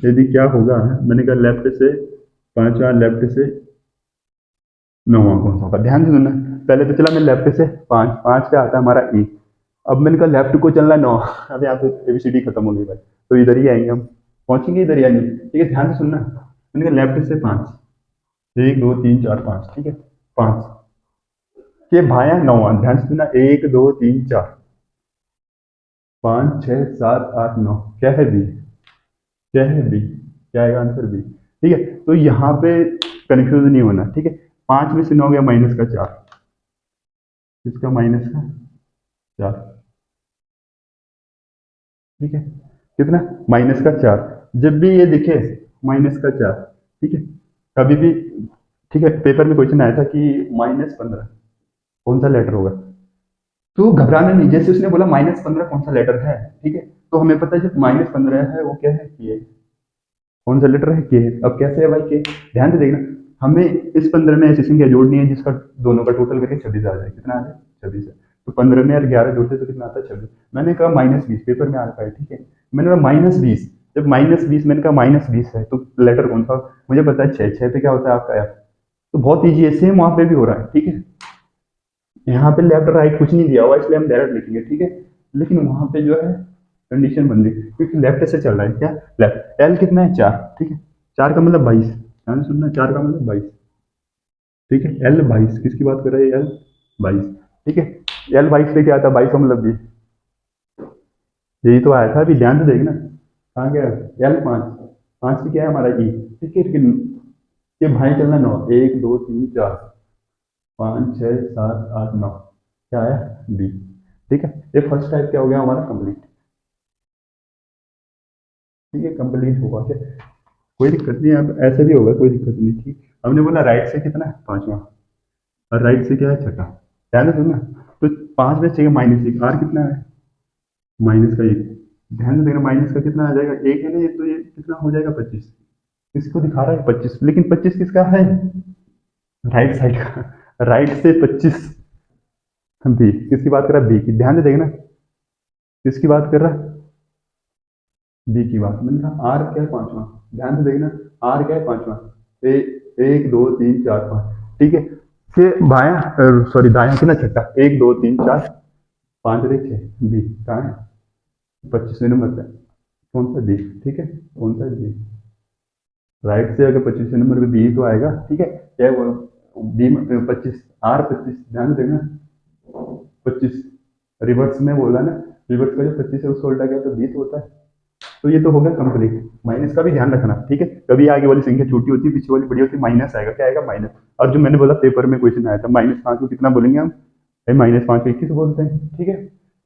यदि क्या होगा, मैंने कहा लेफ्ट से पांचवा, लेफ्ट से नौवां कौन सा होगा, ध्यान से सुनना। पहले तो चला मैं लेफ्ट से पांच, पांच पे आता है हमारा ई, अब मैंने कहा लेफ्ट को चलना है 9, अब यहाँ पे एबीसीडी खत्म हो गई भाई, तो इधर ही आएंगे हम, पहुंचेंगे इधर ही आएंगे। ठीक है, ध्यान से सुनना, मैंने कहा लेफ्ट से पांच, 1 2 3 4 5, ठीक है, पांच के भाया नौवां, ध्यान से सुनना, 1 2 3 4 5 6 7 8 9, क्या है बी, क्या है बी, क्या आएगा आंसर बी। ठीक है, तो यहाँ पे कंफ्यूज नहीं होना। ठीक है, 5 में से 9 गया माइनस का 4, इसका माइनस का 4, ठीक है, कितना, माइनस का 4। जब भी ये दिखे माइनस का 4, ठीक है, कभी भी, ठीक है, पेपर में क्वेश्चन आया था कि -15 कौन सा लेटर होगा, तो घबराना नहीं, जैसे उसने बोला -15 कौन सा लेटर है, ठीक है, तो हमें पता है जब -15 है वो क्या है, कि कौन सा लेटर है, के है। अब कैसे है भाई के, ध्यान से देखना, हमें इस 15 में ऐसी संख्या जोड़नी है जिसका दोनों का टोटल करके 26 आ जाए, कितना आ जाए, 26 है। तो 15 में और 11 जोड़ते तो कितना आता है, 26। मैंने कहा -20, पेपर में आ रखा है, ठीक है, मैंने कहा -20, जब -20, मैंने कहा -20 है तो लेटर कौन सा, मुझे पता है 6, 6 पे क्या होता है आपका एफ, तो बहुत ईजी है, सेम वहां पे भी हो रहा है। ठीक है, यहाँ पे लेफ्ट राइट कुछ नहीं दिया हुआ इसलिए हम डायरेक्ट लिखेंगे, ठीक है, लेकिन वहां पे जो है कंडीशन बन रही, क्योंकि लेफ्ट से चल रहा है, क्या, लेफ्ट, एल कितना है, 4, ठीक है, 4 का मतलब 22, ध्यान से सुनना, 4 का मतलब 22, ठीक है, एल 22, किसकी बात कर रहे हैं, एल 22, ठीक है, एल 22 पे क्या आता है, 22 का मतलब भी, यही तो आया था अभी, ध्यान से देखना, कहाँ गया, एल 5, 5 की क्या है हमारा ई, ठीक है, लेकिन ये भाई चलना 9, 1 2 3 4 5 6 7 8 9, क्या है, बी। ठीक है, ये फर्स्ट टाइप क्या हो गया हमारा, कंप्लीट। ठीक है, कंप्लीट होगा क्या, कोई दिक्कत नहीं, अब ऐसे भी होगा, कोई दिक्कत नहीं। ठीक, हमने बोला राइट से कितना है, पांचवा, और राइट से क्या है, छठा, ध्यान से सुनना, तो 5 में से -1, आर कितना है, -1, ध्यान से देखना, माइनस का कितना आ जाएगा, एक है ना ये, तो ये कितना हो जाएगा, 25, इसको दिखा रहा है 25, लेकिन 25 किसका है, राइट साइड का, राइट से 25, बी, किसकी बात कर रहा है, बी की, ध्यान से देखना, किसकी बात कर रहा है, बी की बात। मैंने कहा आर क्या है, पांचवा, ध्यान से देखना, आर क्या है, पांचवा, 1 2 3 4 5, ठीक है, फिर बाया, सॉरी दाया कितना, छठा, 1 2 3 4 5 और 6, बी कहाँ है, 25वें नंबर पे, कौन सा डी, ठीक है, कौन सा डी, राइट से अगर 25वें नंबर पे बी तो आएगा, ठीक है, क्या वो बी 25, आर 25, ध्यान से देखना, 25 रिवर्स में बोला ना, रिवर्स का जो 25 है उसको उल्टा किया तो 20 होता है, तो ये तो होगा कंप्लीट। माइनस का भी ध्यान रखना, ठीक है, कभी आगे वाली संख्या छोटी होती है, पीछे वाली बड़ी होती है, माइनस आएगा, क्या आएगा, माइनस। और जो मैंने बोला पेपर में क्वेश्चन आया था, -5 को कितना बोलेंगे हम, -5 को 21 बोलते हैं, ठीक है,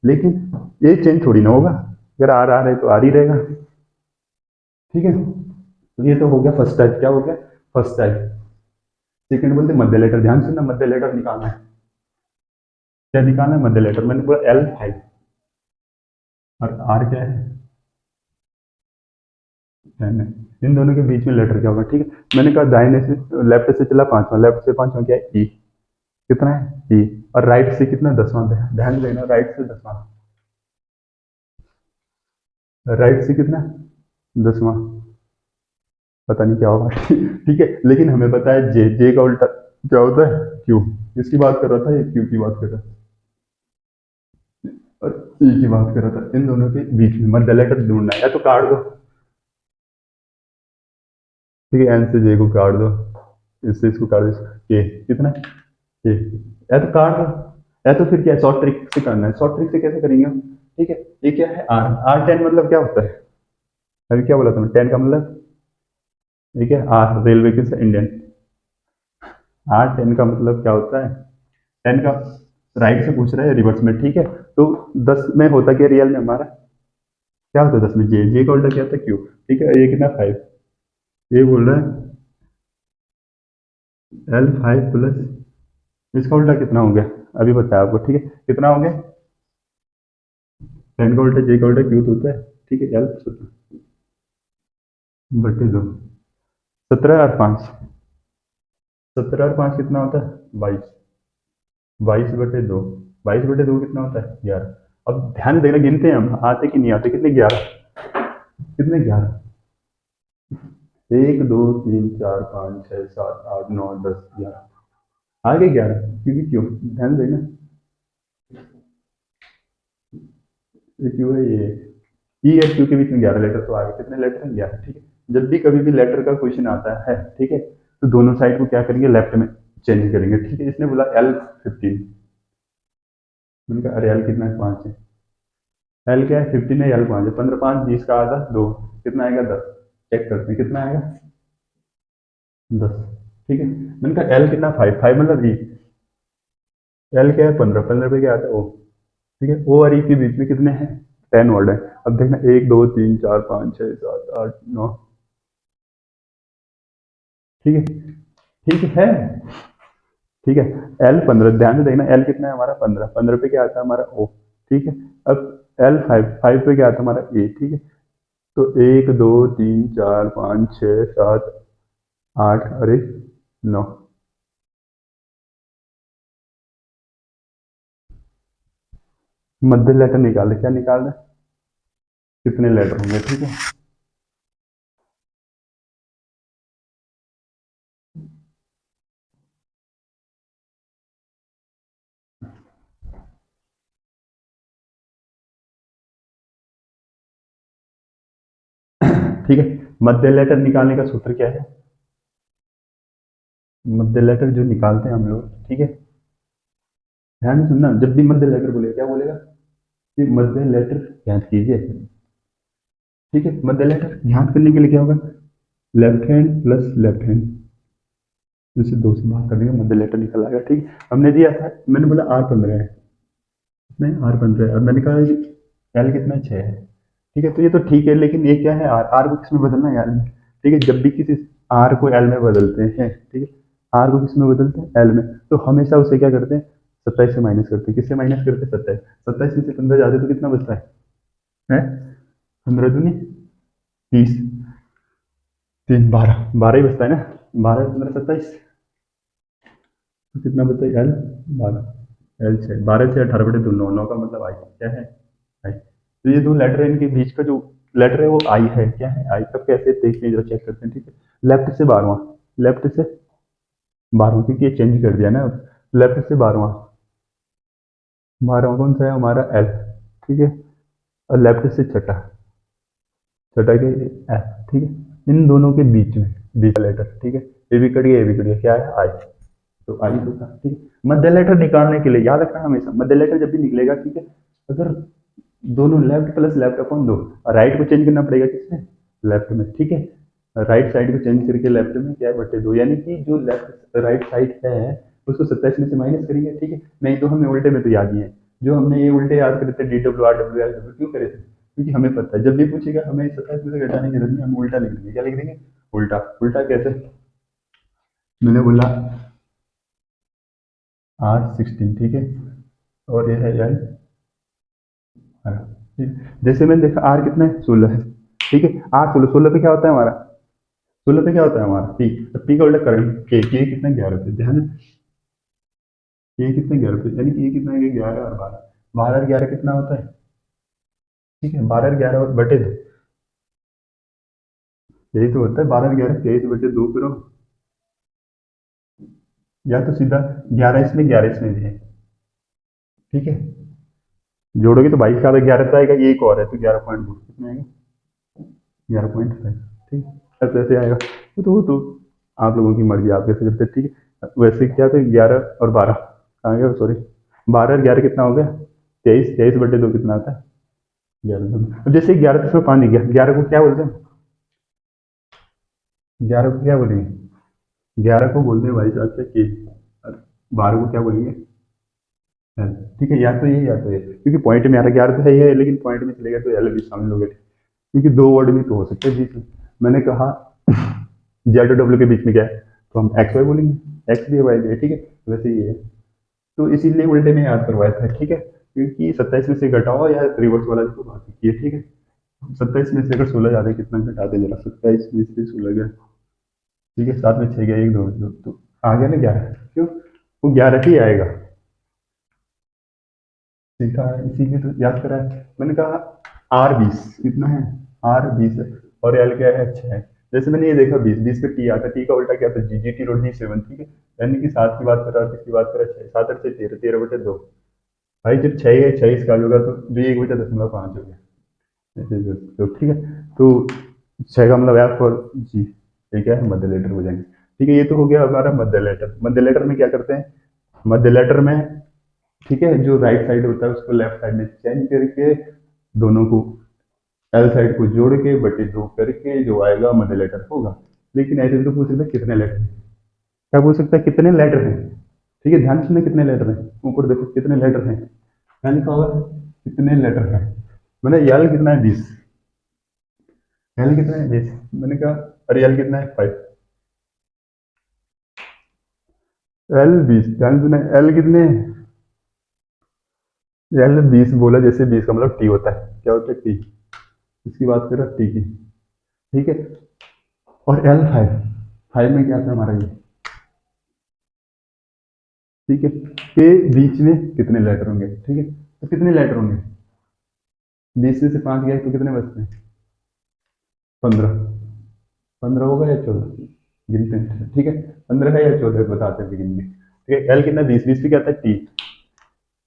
लेकिन ये चेंज थोड़ी ना होगा, अगर आर आ रहा है तो आर ही रहेगा। ठीक है, तो ये तो हो गया फर्स्ट टाइप, क्या हो गया, फर्स्ट टाइप। सेकंड बोलते मध्य लेटर, ध्यान से ना, मध्य लेटर निकालना है, क्या निकालना है, मध्य लेटर, मैंने बोला एल है, और आर क्या है, एन है, इन दोनों के बीच में लेटर क्या होगा, ठीक है, मैंने कहा दाहिने से, लेफ्ट से चला पांचवा, लेफ्ट से पांचवा क्या है, ई, कितना है, ई, और राइट से कितना, 10वां, ध्यान देना, राइट से 10वां, राइट से कितना, 10वां, पता नहीं क्या होगा ठीक है, लेकिन हमें पता है जे, जे का उल्टा क्या होता है, क्यू, किसकी बात कर रहा था, ये क्यू की बात कर रहा था, और ई की बात कर रहा था, इन दोनों के बीच में मध्य लेटर ढूंढना है, या तो काट दो, ठीक है, एन से जे को काट दो, इससे इसको काट दो, के कितना, के, या तो काट दो, या तो फिर क्या, शॉर्ट ट्रिक से करना है, शॉर्ट ट्रिक से कैसे करेंगे हम, ठीक है, ये क्या है, आर, आर 10 मतलब क्या होता है, अभी क्या बोला तुमने, 10 का मतलब, ये क्या, आर रेलवे के से इंडियन, आर 10 का मतलब क्या होता है, 10 का राइट से पूछ रहा है रिवर्स में, ठीक है, तो 10 में होता क्या रियल में हमारा, क्या होता है 10 में, जे, जे का उल्टा क्या होता है, क्यू, ठीक है, ये कितना 5, ये बोल रहा है एल 5 प्लस, इसका उल्टा कितना हो गया, अभी बताया आपको, ठीक है, कितना हो गया, 10 का उल्टा जे का उल्टा क्यू तो होता है, ठीक है, एल 17/2, 17 और 5, 17 और 5 कितना होता है, 22, 22/2, 22/2 कितना होता है, 11, अब ध्यान देना, गिनते हैं हम, आते कि नहीं आते, कितने 11, कितने 11, 1 2 3 4 5 6 7 8 9 10 11, आगे 11, क्योंकि क्यों, ध्यान देना, ये क्यों है ये, ई और क्यू के बीच में 11 लेटर, तो आगे कितने लेटर हैं, 11, ठीक है। जब भी कभी भी लेटर का क्वेश्चन आता है, ठीक है, तो दोनों साइड को क्या करेंगे, लेफ्ट में चेंज करेंगे, ठीक है। इसने बोला L 15, मैंने कहा अरे एल कितना है, 5 है, एल क्या है, 15 है, एल 5 है, 15 5 20 का आधा 2, कितना आएगा, 10, चेक करते हैं कितना आएगा, 10, ठीक है। मैंने कहा एल कितना, 5, 5 मतलब ई, एल क्या है, 15, 15 पे क्या आता है, ओ, ठीक है। ओ और ई के बीच में कितने हैं, 10 वर्ड है। अब देखना, 1 2 3 4 5 6 7 8 9, ठीक है, ठीक है, ठीक है। एल 15, ध्यान से देखना, एल कितना है हमारा, 15, 15 पे क्या आता है हमारा, ओ, ठीक है। अब एल 5, 5 पे क्या आता है हमारा, ए, ठीक है। तो 1 2 3 4 5 6 7 8 अरे 9, मध्य लेटर निकाल रहे, क्या निकाल रहे, कितने लेटर होंगे, ठीक है। ठीक है, मध्य लेटर निकालने का सूत्र क्या है, मध्य लेटर जो निकालते हैं हम लोग, ठीक है, ध्यान से सुनना, जब भी मध्य लेटर बोलेगा क्या बोलेगा, कि मध्य लेटर ज्ञात कीजिए, ठीक है। मध्य लेटर ज्ञात करने के लिए क्या होगा, left hand plus left hand, जैसे 2 से भाग कर देंगे, मध्य लेटर निकल आएगा, ठीक। हमने दिया था, मैंने बोला R 15 है, नहीं R 15 है, और मैंने कहा एल कितना, 6 है, ठीक है। तो ये तो ठीक है, लेकिन ये क्या है, आर, आर को किस में बदलना है, एल में, ठीक है। जब भी किसी आर को एल में बदलते हैं, ठीक है, आर को किस में बदलते हैं, एल में, तो हमेशा उसे क्या करते हैं, 27 से माइनस करते हैं, किससे माइनस करते हैं, 27, 27 में से 15 जाते तो कितना बचता है 15 दूनी 30, 3 12, 12 ही बचता है ना, 12 15 27, तो कितना बचता है, एल 12, एल 6, 12 से 18/2, 9, 9 का मतलब आई, क्या है, आई। तो ये दो लेटर है, इनके बीच का जो लेटर है वो आई है, क्या है, आई। कब कैसे देखते हैं, जरा चेक करते हैं, ठीक है। लेफ्ट से 12वां, लेफ्ट से 12वां, क्योंकि ये चेंज कर दिया ना, लेफ्ट से 12वां, 12वां कौन सा है हमारा, एल, ठीक है। और लेफ्ट से छठा, छठा के एफ, ठीक है। इन दोनों के बीच में, बीच का लेटर, ठीक है, ए भी कट गया, ए भी कट गया, क्या है, आई, तो आई तो था, ठीक है। मध्य लेटर निकालने के लिए याद रखना हमेशा, मध्य लेटर जब भी निकलेगा, ठीक है, अगर दोनों left plus left upon 2, right को चेंज करना पड़ेगा किसमें, लेफ्ट में, ठीक है। राइट साइड को चेंज करके लेफ्ट में क्या है, बटे 2, यानी कि जो लेफ्ट राइट साइड है उसको 27 में से माइनस करेंगे, ठीक है। नहीं तो हमें उल्टे में तो याद ही है, जो हमने ये उल्टे याद करे थे, DWR WR क्यों करे थे, क्योंकि हमें पता है जब भी पूछेगा हमें 27 में से घटाने की जरूरत नहीं, हम उल्टा लिख देंगे, क्या लिख देंगे, उल्टा। उल्टा कैसे, मैंने बोला R 16, ठीक है, और ये है एल, जैसे मैंने देखा आर कितना है, 16 है, ठीक है। आर 16, 16 पे क्या होता है हमारा, 16 पे क्या होता है हमारा पी, तो पी का उल्टा करंट के कितना, 11 पे, ध्यान, के कितना, 11 पे, यानी कि ये कितना है, 11 और 12, 12 और 11 कितना होता है, ठीक है, 12 और 11 और बटे 2, यही तो होता है, 12 और 11 23/2 करो, या तो सीधा 11 इसमें 11 इसमें भी है, ठीक है, जोड़ोगे तो 22 का आधा 11 तो आएगा, ये एक और है, तो 11.2 कितना आएगा, 11.5, ठीक है, ऐसे ऐसे आएगा। तो वो तो आप लोगों की मर्जी, आप कैसे करते हैं, ठीक है। वैसे क्या, तो 11 और 12 कहाँ गया, सॉरी, 12 और 11 कितना हो गया, 23, 23/2 कितना आता है, 11। अब जैसे 11 तो 5 गया, 11 को क्या बोलते हैं, 11 को क्या बोलेंगे, 11 को बोलते हैं भाई साहब से के, और 12 को क्या बोलेंगे, एल, ठीक है। या तो ये, क्योंकि पॉइंट में आ रहा, 11 तो है ही है, लेकिन पॉइंट में चलेगा तो एल भी शामिल हो गया, क्योंकि दो वर्ड भी तो हो सकते हैं बीच में। मैंने कहा जेड और डब्ल्यू के बीच में क्या है, तो हम एक्स वाई बोलेंगे, एक्स भी है वाई भी है, ठीक है, वैसे ये है। तो इसीलिए उल्टे में याद करवाया था, ठीक है, क्योंकि 27 में से घटाओ या रिवर्स वाला जो बात की है, ठीक है। 27 में से अगर 16 ज्यादा कितना घटा दे जरा, 27 में से 16 गया, ठीक है, 7 में 6 गया, 1 2 2 तो आ गया ना 11, क्यों, वो 11 ही आएगा, सीखा है इसीलिए तो याद करा है मैंने कहा। R20 इतना है, R20 है और एल क्या है 6 है। जैसे मैंने ये देखा 20 पे टी आता, टी का उल्टा क्या था जी टी रोड G7, ठीक है। यानी कि 7 की बात करा और किसकी बात करा 6, 7 8 से 13, 13/2। भाई जब 6 है 6 इसका होगा तो जो 1/10.5 हो गया ऐसे भी तो ठीक है। तो 6 का मतलब एफ और जी, ठीक है मध्य लेटर हो जाएंगे। ठीक है, ये तो हो गया हमारा मध्य लेटर। मध्य लेटर में क्या करते हैं, मध्य लेटर में ठीक है जो राइट साइड होता है उसको लेफ्ट साइड में चेंज करके दोनों को एल साइड को जोड़ के बटे 2 करके जो आएगा मध्य लेटर होगा। लेकिन ऐसे भी तो पूछ सकते हैं कितने लेटर हैं, क्या पूछ सकता है कितने लेटर हैं। ठीक है, ध्यान सुनना कितने लेटर हैं, ऊपर देखो कितने लेटर हैं, क्या लिखा होगा कितने लेटर हैं। मैंने यल कितना है 20, यल कितना है 20, मैंने कहा अरे यल कितना है 5, L 20, ध्यान सुना एल कितने, L 20 बोला जैसे 20 का मतलब टी होता है, क्या होता है टी, इसकी बात कर रहा टी की। ठीक है, और L 5, 5 में क्या था हमारा ये, ठीक है, के बीच में कितने लेटर होंगे, ठीक है तो कितने लेटर होंगे, 20 में से 5 गया तो कितने बचते हैं 15, 15 होगा या 14, गिनते हैं ठीक है। 15 है या 14 बताते हैं गिन के। ठीक है, एल कितना 20, 20 पे क्या आता है टी,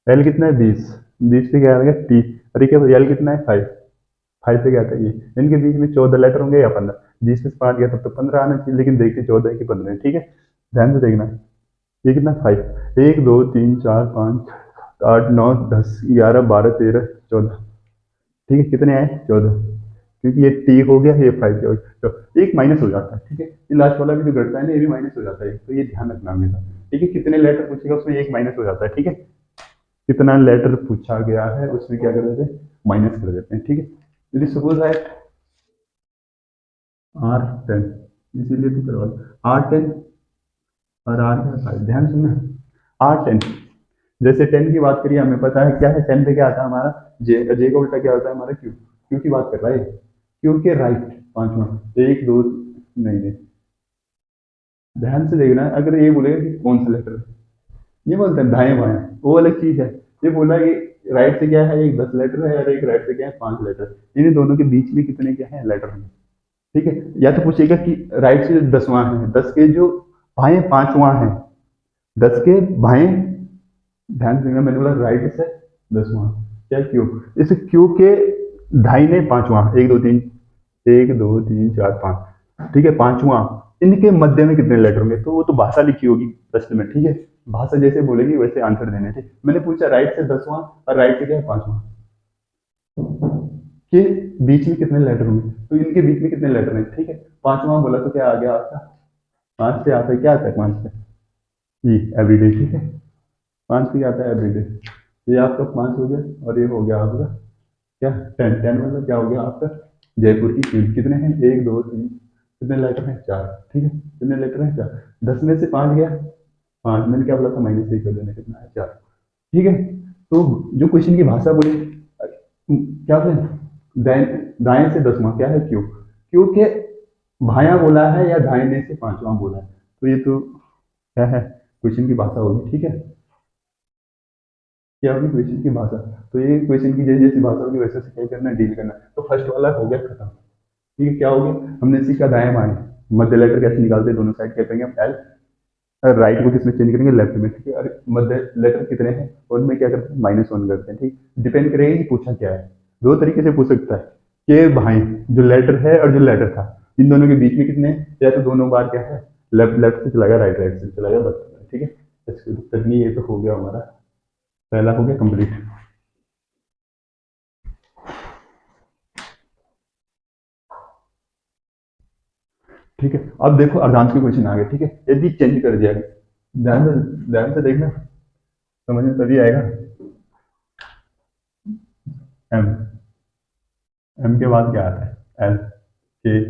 एल कितना है 20, 20 पे क्या आ गया टी, अरे क्या एल कितना है 5, 5 पे क्या आता है ये, इनके बीच में 14 लेटर होंगे या 15, 20 में से 5 गया तब तो 15 आना चाहिए, लेकिन देखिए 14 है कि 15 है। ठीक है, ध्यान से देखना, ये कितना 5, 1 2 3 4 5 8 9 10 11 12 13 14, ठीक है कितने आए 14, क्योंकि ये टी हो गया ये 5 हो गया तो एक माइनस हो जाता है। ठीक है, ये लास्ट वाला भी जो घटता है ना ये भी माइनस हो जाता है, तो ये ध्यान रखना हमेशा। ठीक है, कितने लेटर पूछेगा उसमें एक माइनस हो जाता है। ठीक है, कितना लेटर पूछा गया है उसमें क्या कर देते हैं माइनस कर देते हैं। ठीक है, यदि सपोज है R10, इसीलिए तो करवा R10 और R का साइड ध्यान सुनना, R10 जैसे 10 की बात करिए हमें पता है क्या है 10 पे क्या आता है हमारा जे, जे का उल्टा क्या होता है हमारा क्यू, क्यू की बात कर रहा है क्यू के राइट पांचवा, एक दो नहीं नहीं, ध्यान से देखना अगर ये बोलेगा कि कौन सा लेटर, ये बोलते हैं दाएं बाएं वो अलग चीज है। ये बोला कि राइट से क्या है एक 10 लेटर है और एक राइट से क्या है 5 लेटर, इन दोनों के बीच में कितने क्या है लेटर हैं। ठीक है, या तो पूछेगा कि राइट से 10वां है 10 के जो बाएं 5वां है 10 के बाएं, ध्यान देना मैंने बोला राइट से 10वां क्या क्यू, इस क्यू के दाहिने 5वां, 1 2 3 1 2 3 4 5, ठीक है 5वां, इनके मध्य में कितने लेटर होंगे, तो वो तो भाषा लिखी होगी प्रश्न में। ठीक है, भाषा जैसे बोलेगी वैसे आंसर देने थे। मैंने पूछा राइट से 10वां और राइट से क्या है 5वां के बीच में कितने लेटर होंगे, तो इनके बीच में कितने लेटर हैं। ठीक है, 5वां बोला तो क्या आ गया आपका 5 से आता है, क्या आता है 5 से जी एवरीडे। ठीक है, 5 से क्या आता है एवरीडे, ये आपका 5 हो गया और ये हो गया आपका क्या 10, 10 मतलब क्या हो गया आपका जयपुर की फील्ड, कितने हैं 1 2 3, कितने लेटर हैं 4। ठीक है, कितने लेटर हैं 4, 10 में से 5 गया 5, मैंने क्या बोला था -1 कर देना, कितना है 4। ठीक है, तो जो क्वेश्चन की भाषा बोली क्या बोले दाएं, दाएं से 10वां क्या है क्यू, क्यू के भाया बोला है या दाहिने से 5वां बोला है, तो ये तो क्या है क्वेश्चन की भाषा होगी। ठीक है, क्या होगी क्वेश्चन की भाषा, तो ये क्वेश्चन की जैसी जैसी भाषा होगी वैसे से क्या करना डील करना। तो फर्स्ट वाला हो गया खत्म। ठीक है, क्या हो गया हमने सीखा दाएं बाएं, मध्य लेटर कैसे निकालते हैं दोनों साइड क्या करेंगे हम एल, राइट को किसमें चेंज करेंगे लेफ्ट में। ठीक है, और मध्य लेटर कितने हैं उनमें क्या करते हैं -1 करते हैं। ठीक, डिपेंड करेगा कि पूछा क्या है, दो तरीके से पूछ सकता है कि भाई जो लेटर है और जो लेटर था इन दोनों के बीच में कितने हैं, या तो दोनों बार क्या है लेफ्ट लेफ्ट से चला गया राइट राइट से चला गया बस। ठीक है, इसकी उत्तर नहीं, ये तो हो गया हमारा पहला हो गया कंप्लीट। ठीक है, अब देखो अर्धांश के क्वेश्चन आ गए। ठीक है, यदि चेंज कर दिया गया ध्यान से देखना समझ में तभी आएगा। एम, एम के बाद क्या आता है एल, के,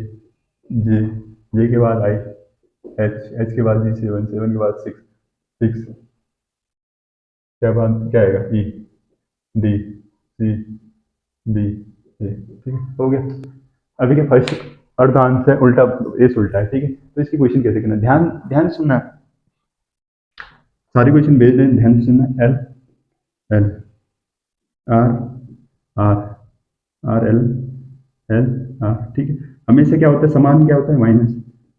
जे, जे के बाद आई, एच, एच के बाद G7, 7 के बाद 6, 6 के बाद क्या आएगा ई, डी, सी, बी, ए। ठीक है, हो गया। अभी के फर्स्ट अर्धांश है उल्टा, एस उल्टा है। ठीक है, तो इसकी क्वेश्चन कैसे करना, ध्यान ध्यान सुनना, सारी क्वेश्चन भेज दें ध्यान से सुनना। L, L R R R L L R, ठीक है। हमेशा क्या होता है, समान क्या होता है माइनस,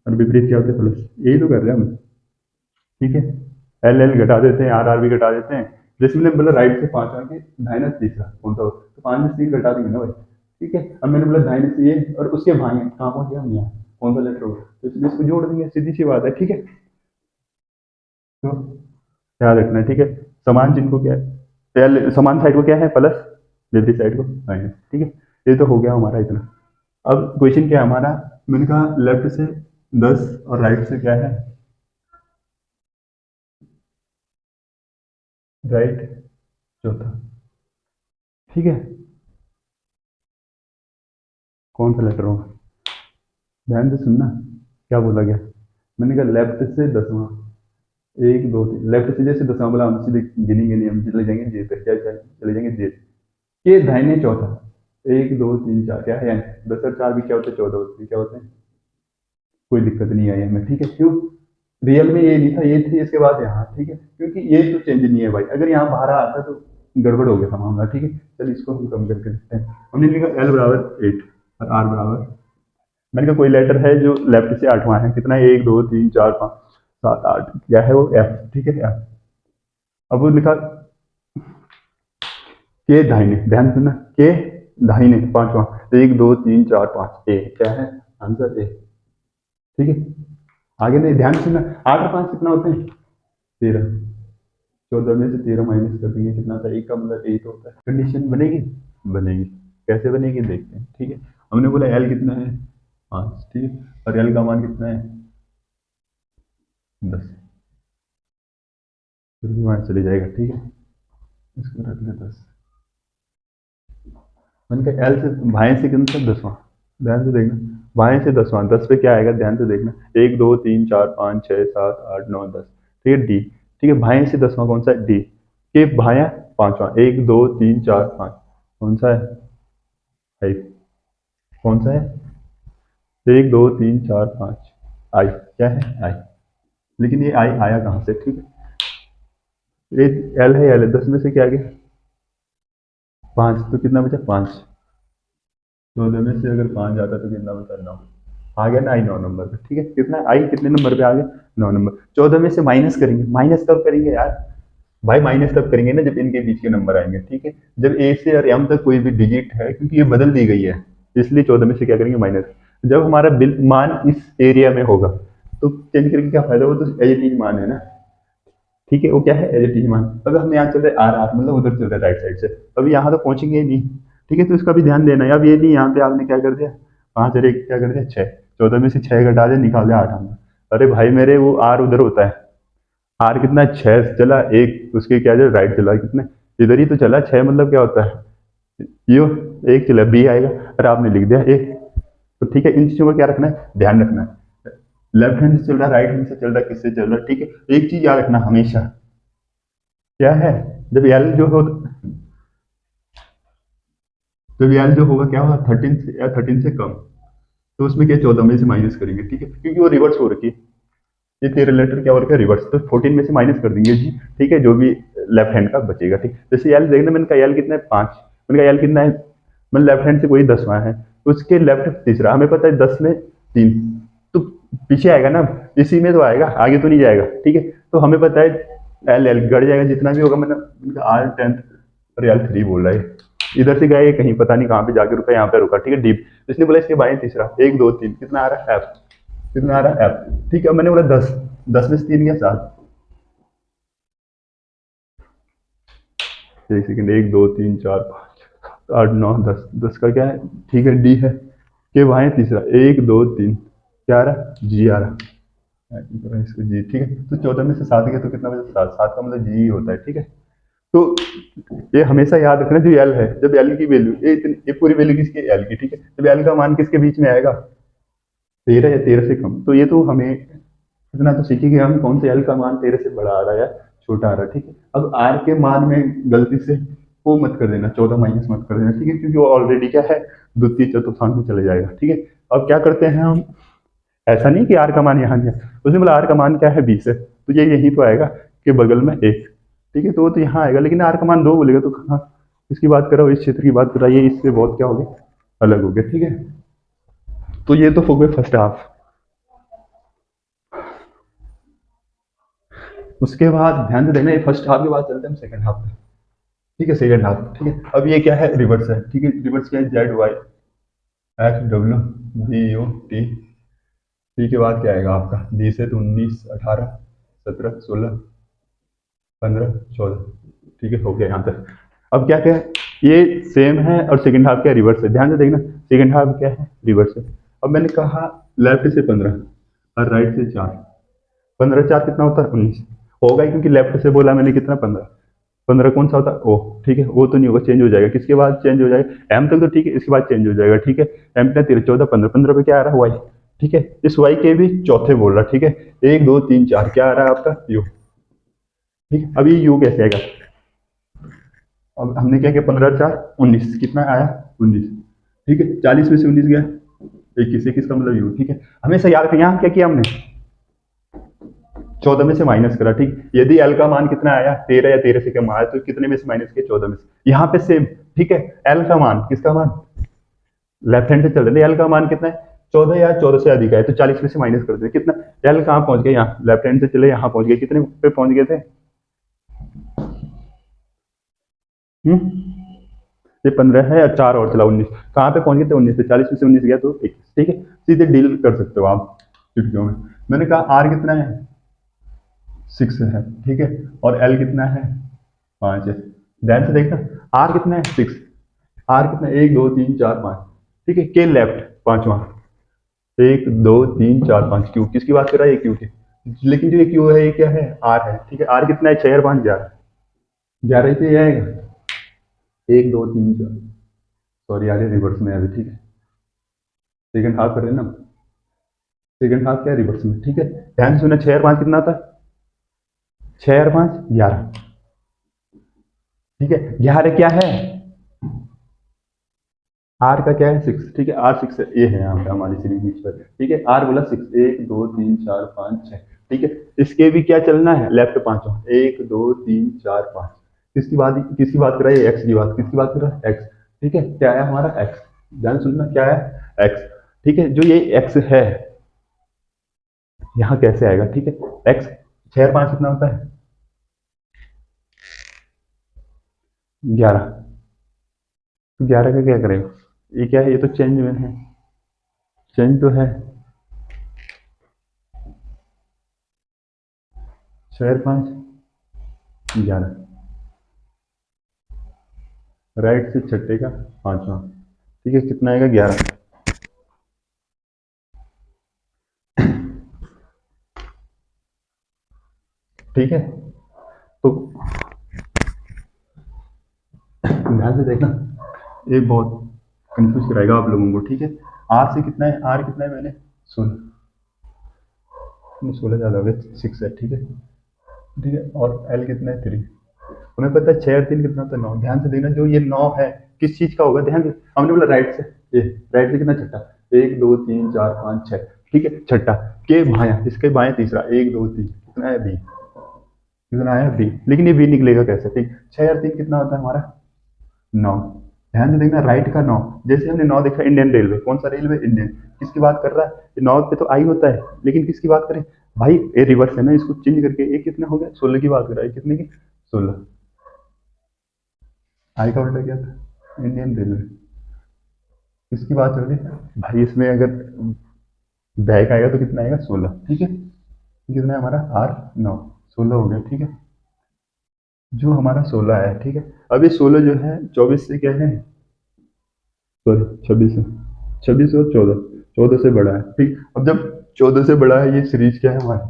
और विपरीत क्या होता है प्लस, यही तो कर रहे हैं हम, ठीक है। एल एल घटा देते हैं, आर आर भी घटा देते हैं। जैसे मैंने बोला राइट से 5 आगे दाहिना तीसरा कौन सा हो, तो 5 में 3 घटा देंगे ना भाई, ठीक है। अब मैंने बोला दाहिने से ये और उसके भाई हैं, कहाँ पहुंच गया हम यहाँ, कौन सा लेटर होगा, तो इसलिए इसको जोड़ देंगे, सीधी सी बात है, ठीक है। तो ध्यान रखना है, ठीक है। समान चिन्ह को क्या है, समान साइड को क्या है प्लस, विपरीत साइड को माइनस, ठीक है। ये तो हो गया हमारा इतना। अब क्वेश्चन क्या है हमारा, मैंने कहा लेफ्ट से 10 और राइट से क्या है, राइट चौथा, ठीक है। कौन सा लेटर होगा, ध्यान से सुनना क्या बोला गया। मैंने कहा लेफ्ट से 10वां, 1 2 3, लेफ्ट से जैसे 10वां बोला हम सीधे गिनेंगे नहीं, हम चले जाएंगे जे पे, क्या क्या चले जाएंगे जे, ये दाहिने चौथा, 1 2 3 4 क्या है, यानी 10 और 4 भी क्या होते हैं 14 होते हैं, क्या होते हैं, कोई दिक्कत नहीं आई हमें, ठीक है। क्यों, रियल में ये नहीं था, ये थी इसके बाद यहाँ, ठीक है, क्योंकि ये तो चेंज नहीं है भाई, अगर यहाँ बाहर आता तो गड़बड़ हो गया था मामला, ठीक है। चलिए इसको हम कम करके देखते हैं। हमने लिखा एल बराबर 8 और आर बराबर, मैंने कहा कोई लेटर है जो लेफ्ट से 8वां है, कितना है, 1 2 3 4 5 7 8, क्या है वो, एफ, ठीक है एफ। अब वो लिखा के दाहिने, ध्यान सुनना, के दाहिने 5वां, 1 2 3 4 5, ए क्या है आंसर, ए, ठीक है। आगे नहीं, ध्यान सुनना, 8 और 5 कितना होते हैं 13, 14 में से 13 माइनस कर देंगे कितना था, एक का मतलब एक होता है। कंडीशन बनेगी, बनेगी, कैसे बनेगी देखते हैं, ठीक है। हमने बोला एल कितना है 5, ठीक है, और एल का मान कितना है 10, फिर भी वहां चले जाएगा, ठीक है। इसको रख ले 10, मैंने कहा एल से भाई से कितना 10वां, ध्यान से देखना, भाई से 10वां, 10 पे क्या आएगा ध्यान से देखना, 1 2 3 4 5 6 7 8 9 10, ठीक है डी, ठीक है। भाई से 10वां कौन सा है, डी, के भाया 5वां, 1 2 3 4 5, कौन सा है 5, कौन सा है 1 2 3 4 5, आई, क्या है आई, लेकिन ये आई आया कहाँ से, ठीक है। एक एल है, एल है, 10 में से क्या आ गया 5, तो कितना बचा 5, 14 में से अगर 5 जाता तो कितना बचा 9, आ गया ना आई 9 नंबर पे, ठीक है। कितना आई कितने नंबर पे आ गया 9 नंबर। 14 में से माइनस करेंगे, माइनस कब करेंगे यार भाई, माइनस तब करेंगे ना जब इनके बीच के नंबर आएंगे, ठीक है। जब ए से और एम तक कोई भी डिजिट है, क्योंकि ये बदल दी गई है, इसलिए 14 में से क्या करेंगे माइनस। जब हमारा बिल मान इस एरिया में होगा तो चेंज करके क्या फायदा, वो तो एज इट इज मान है ना, ठीक है, वो क्या है एज इट इज मान। अब हम यहाँ चल रहे आर आर, मतलब उधर चल रहे राइट साइड से, अभी यहाँ तो पहुंचेंगे ही नहीं, ठीक है। तो इसका भी ध्यान देना है। अब ये नहीं, यहाँ पे आपने क्या कर दिया 5 और 1 क्या कर दिया 6, 14 में से 6 घटा दे, निकाल दिया 8 आना। अरे भाई मेरे वो आर उधर होता है, आर कितना 6 चला, एक उसके क्या चला राइट चला, कितना इधर ही तो चला 6, मतलब क्या होता है यो, एक चला बी आएगा, और आपने लिख दिया एक, तो ठीक है। इन चीजों का क्या रखना है, ध्यान रखना है, लेफ्ट हैंड से चल रहा है, राइट हैंड से चल रहा है, किससे चल रहा है, ठीक है। एक चीज याद रखना हमेशा, क्या है, जब एल जो हो, जब एल जो होगा क्या होगा 13 से या 13 से कम, तो उसमें क्या 14 में से माइनस करेंगे, ठीक है, क्योंकि वो रिवर्स हो रखी है, ये 13 लेटर क्या हो रखा है रिवर्स, तो 14 में से माइनस कर देंगे जी, ठीक है, जो भी लेफ्ट हैंड का बचेगा, ठीक। जैसे एल देखना, मैंने कहा एल कितना है 5, मैंने कहा एल कितना है, मतलब लेफ्ट हैंड से कोई 10वां है, उसके लेफ्ट तीसरा, हमें पता है 10 में 3, तो पीछे आएगा ना, इसी में तो आएगा, आगे तो नहीं जाएगा, ठीक है। तो हमें पता है एल एल गड़ जाएगा जितना भी होगा, मतलब आर 10 और एल 3 बोल रहा है, इधर से गए कहीं पता नहीं कहाँ पे जाके रुका, यहाँ पे रुका, ठीक है डीप। इसने बोला इसके बाएं तीसरा 1 2 3 कितना आ रहा है एफ, कितना आ रहा है एफ, ठीक है। मैंने बोला 10, 10 में से 3 गया 7, एक सेकंड, 1 2 3 4 5 8 9 10, 10 का क्या है, ठीक है डी है, के वहाँ है तीसरा 1 2 3, क्या आ रहा जी आ रहा, इसको जी, ठीक है। तो 14 में से 7 गया तो कितना बचा 7, 7 का मतलब जी होता है, ठीक है। तो ये हमेशा याद रखना, जो एल है, जब एल की वैल्यू ये पूरी वैल्यू किसकी एल की, ठीक है, जब एल का मान किसके बीच में आएगा 13 या 13 से कम, तो ये तो हमें इतना तो सीखेंगे हम कौन से एल का मान 13 से बड़ा आ रहा है या छोटा आ रहा है, ठीक है। अब आर के मान में गलती से वो मत कर देना, 14 माइनस मत कर देना, ठीक है, क्योंकि वो ऑलरेडी क्या है द्वितीय चतुर्थांश में चले जाएगा, ठीक है। अब क्या करते हैं हम, ऐसा नहीं कि आर का मान यहाँ गया, उसने बोला आर का मान क्या है 20 है, तो ये यहीं तो आएगा कि बगल में एक, ठीक है, तो वो तो यहाँ आएगा, लेकिन आर का मान 2 बोलेगा तो कहाँ, इसकी बात कर रहा हूँ, इस क्षेत्र की बात कर रहा है, ये इससे बहुत क्या हो गया, अलग हो गया, ठीक है। तो ये तो हो गए फर्स्ट हाफ। उसके बाद ध्यान से देखना, ये फर्स्ट हाफ के बाद चलते हैं हम सेकंड हाफ में, ठीक है, सेकंड हाफ, ठीक है। अब ये क्या है, रिवर्स है, ठीक है। रिवर्स क्या है, Z Y X W V U T, T के बाद क्या आएगा आपका, 20 है तो 19 18 17 16 15 14, ठीक है, हो गया यहाँ तक। अब क्या क्या है, ये सेम है और सेकंड हाफ क्या रिवर्स है, ध्यान से देखना, सेकंड हाफ क्या है, रिवर्स है। अब मैंने कहा लेफ्ट से 15 और राइट से 4, 15 4 कितना होता है, 19 होगा ही, क्योंकि लेफ्ट से बोला मैंने कितना, 15, 15 कौन सा होता है, ओ, ठीक है, वो तो नहीं होगा, चेंज हो जाएगा, किसके बाद चेंज हो जाएगा, एम तक तो ठीक है, इसके बाद चेंज हो जाएगा, ठीक है। एम कितना, 13 14 15, 15 पे क्या आ रहा है, वाई, ठीक है। इस वाई के भी चौथे बोल रहा, ठीक है, 1 2 3 4 क्या आ रहा है आपका, यू, ठीक है। अब ये यू कैसे आएगा, अब हमने क्या किया, 15 4 19 कितना आया, 19, ठीक है। 40 में से 19 गया 21, 21 का मतलब यू, ठीक है। हमेशा याद रखें, यहाँ क्या किया हमने, 14 में से माइनस करा, ठीक। यदि एल का मान कितना आया, 13 या 13 से कम आया, तो कितने में से माइनस किया, 14 में से। यहाँ पे सेम, ठीक है। एल का मान, किसका मान, लेफ्ट हैंड से चल रहे, एल का मान कितना है, 14 या 14 से अधिक है, तो 40 में से माइनस कर दे, कितना, एल कहाँ पहुंच गया, यहाँ लेफ्ट हैंड से चले, यहाँ पहुंच गए, कितने पे पहुंच गए थे, ये 15 है और 4 और चला 19, कहाँ पे पहुंच गए थे, 19 पे, 40 में से 19 गया तो 21, ठीक है। सीधे डील कर सकते हो आप चुटकियों में। मैंने कहा आर कितना है, 6 है, ठीक है, और एल कितना है, 5 है। ध्यान से देखना, आर कितना है, 6, आर कितना है, 1 2 3 4 5, ठीक है। के लेफ्ट पांचवा, 1 2 3 4 5, क्यू किसकी बात कर रहा है, ये क्यू की, लेकिन जो ये क्यू है ये क्या है, आर है, ठीक है। आर कितना है, 6 और 5 11, 11 पे ये आएगा, 1 2 3 4, सॉरी यार ये रिवर्स में है अभी, ठीक है, सेकंड हाफ कर रहे हैं ना, सेकंड हाफ क्या है, रिवर्स में, ठीक है। ध्यान से सुना, 6 और 5 कितना था, 6 और 5 11, ठीक है। 11 क्या है, आर का क्या है, 6, ठीक है, आर 6 है, ये है यहाँ पे हमारी सीरीज बीच पर, ठीक है। आर बोला 6, 1 2 3 4 5 6, ठीक है। इसके भी क्या चलना है, लेफ्ट पांचवा, 1 2 3 4 5, किसकी बात कर रहा है, एक्स की बात, किसकी बात कर रहा है, एक्स, ठीक है। क्या है हमारा एक्स, ध्यान सुनना, क्या है, एक्स, ठीक है। जो ये एक्स है यहाँ कैसे आएगा, ठीक है। एक्स 6 और 5 कितना होता है, 11, तो 11 का क्या करेगा, ये क्या है, ये तो चेंज में है, चेंज तो है, 6 और 5 11, राइट से छठे का पांचवा, ठीक है, कितना आएगा, 11, ठीक है। तो ध्यान से देखना, ये बहुत कंफ्यूज कराएगा आप लोगों को, ठीक है। आर से कितना है, आर कितना है, मैंने 16, 16 ज़्यादा हो गया, 6 है, ठीक है, ठीक है। और एल कितना है, 3, हमें पता है 6 और 3 कितना होता है, 9। ध्यान से देखना, जो ये 9 है किस चीज का होगा, ध्यान से, हमने बोला राइट से, ये राइट से कितना, छठा, 1 2 3 4 5 6, ठीक है, छठा के बाया, इसके बाएं तीसरा, 1 2 3 कितना है, बी, कितना है, बी, लेकिन ये बी निकलेगा कैसे, ठीक। 6 और 3 कितना होता है हमारा, 9। ध्यान से देखना, राइट का 9, जैसे हमने 9 देखा, इंडियन रेलवे, कौन सा रेलवे, इंडियन, किसकी बात कर रहा है, 9 पे तो आई होता है, लेकिन किसकी बात करें भाई, ये रिवर्स है ना, इसको चेंज करके ये कितना हो गया, 16 की बात कर रहा है, कितने की, 16, आई का उल्टा क्या था, इंडियन रेलवे, किसकी बात हो रही है भाई, इसमें अगर बैक आएगा तो कितना आएगा, 16, ठीक है। कितना है हमारा, आर 9, 16 हो गया, ठीक है। जो हमारा 16 है, ठीक है। अब ये 16 जो है 24 से क्या है, सॉरी 26 है, 26 और 14, 14 से बड़ा है, ठीक। अब जब 14 से बड़ा है, ये सीरीज क्या है हमारी,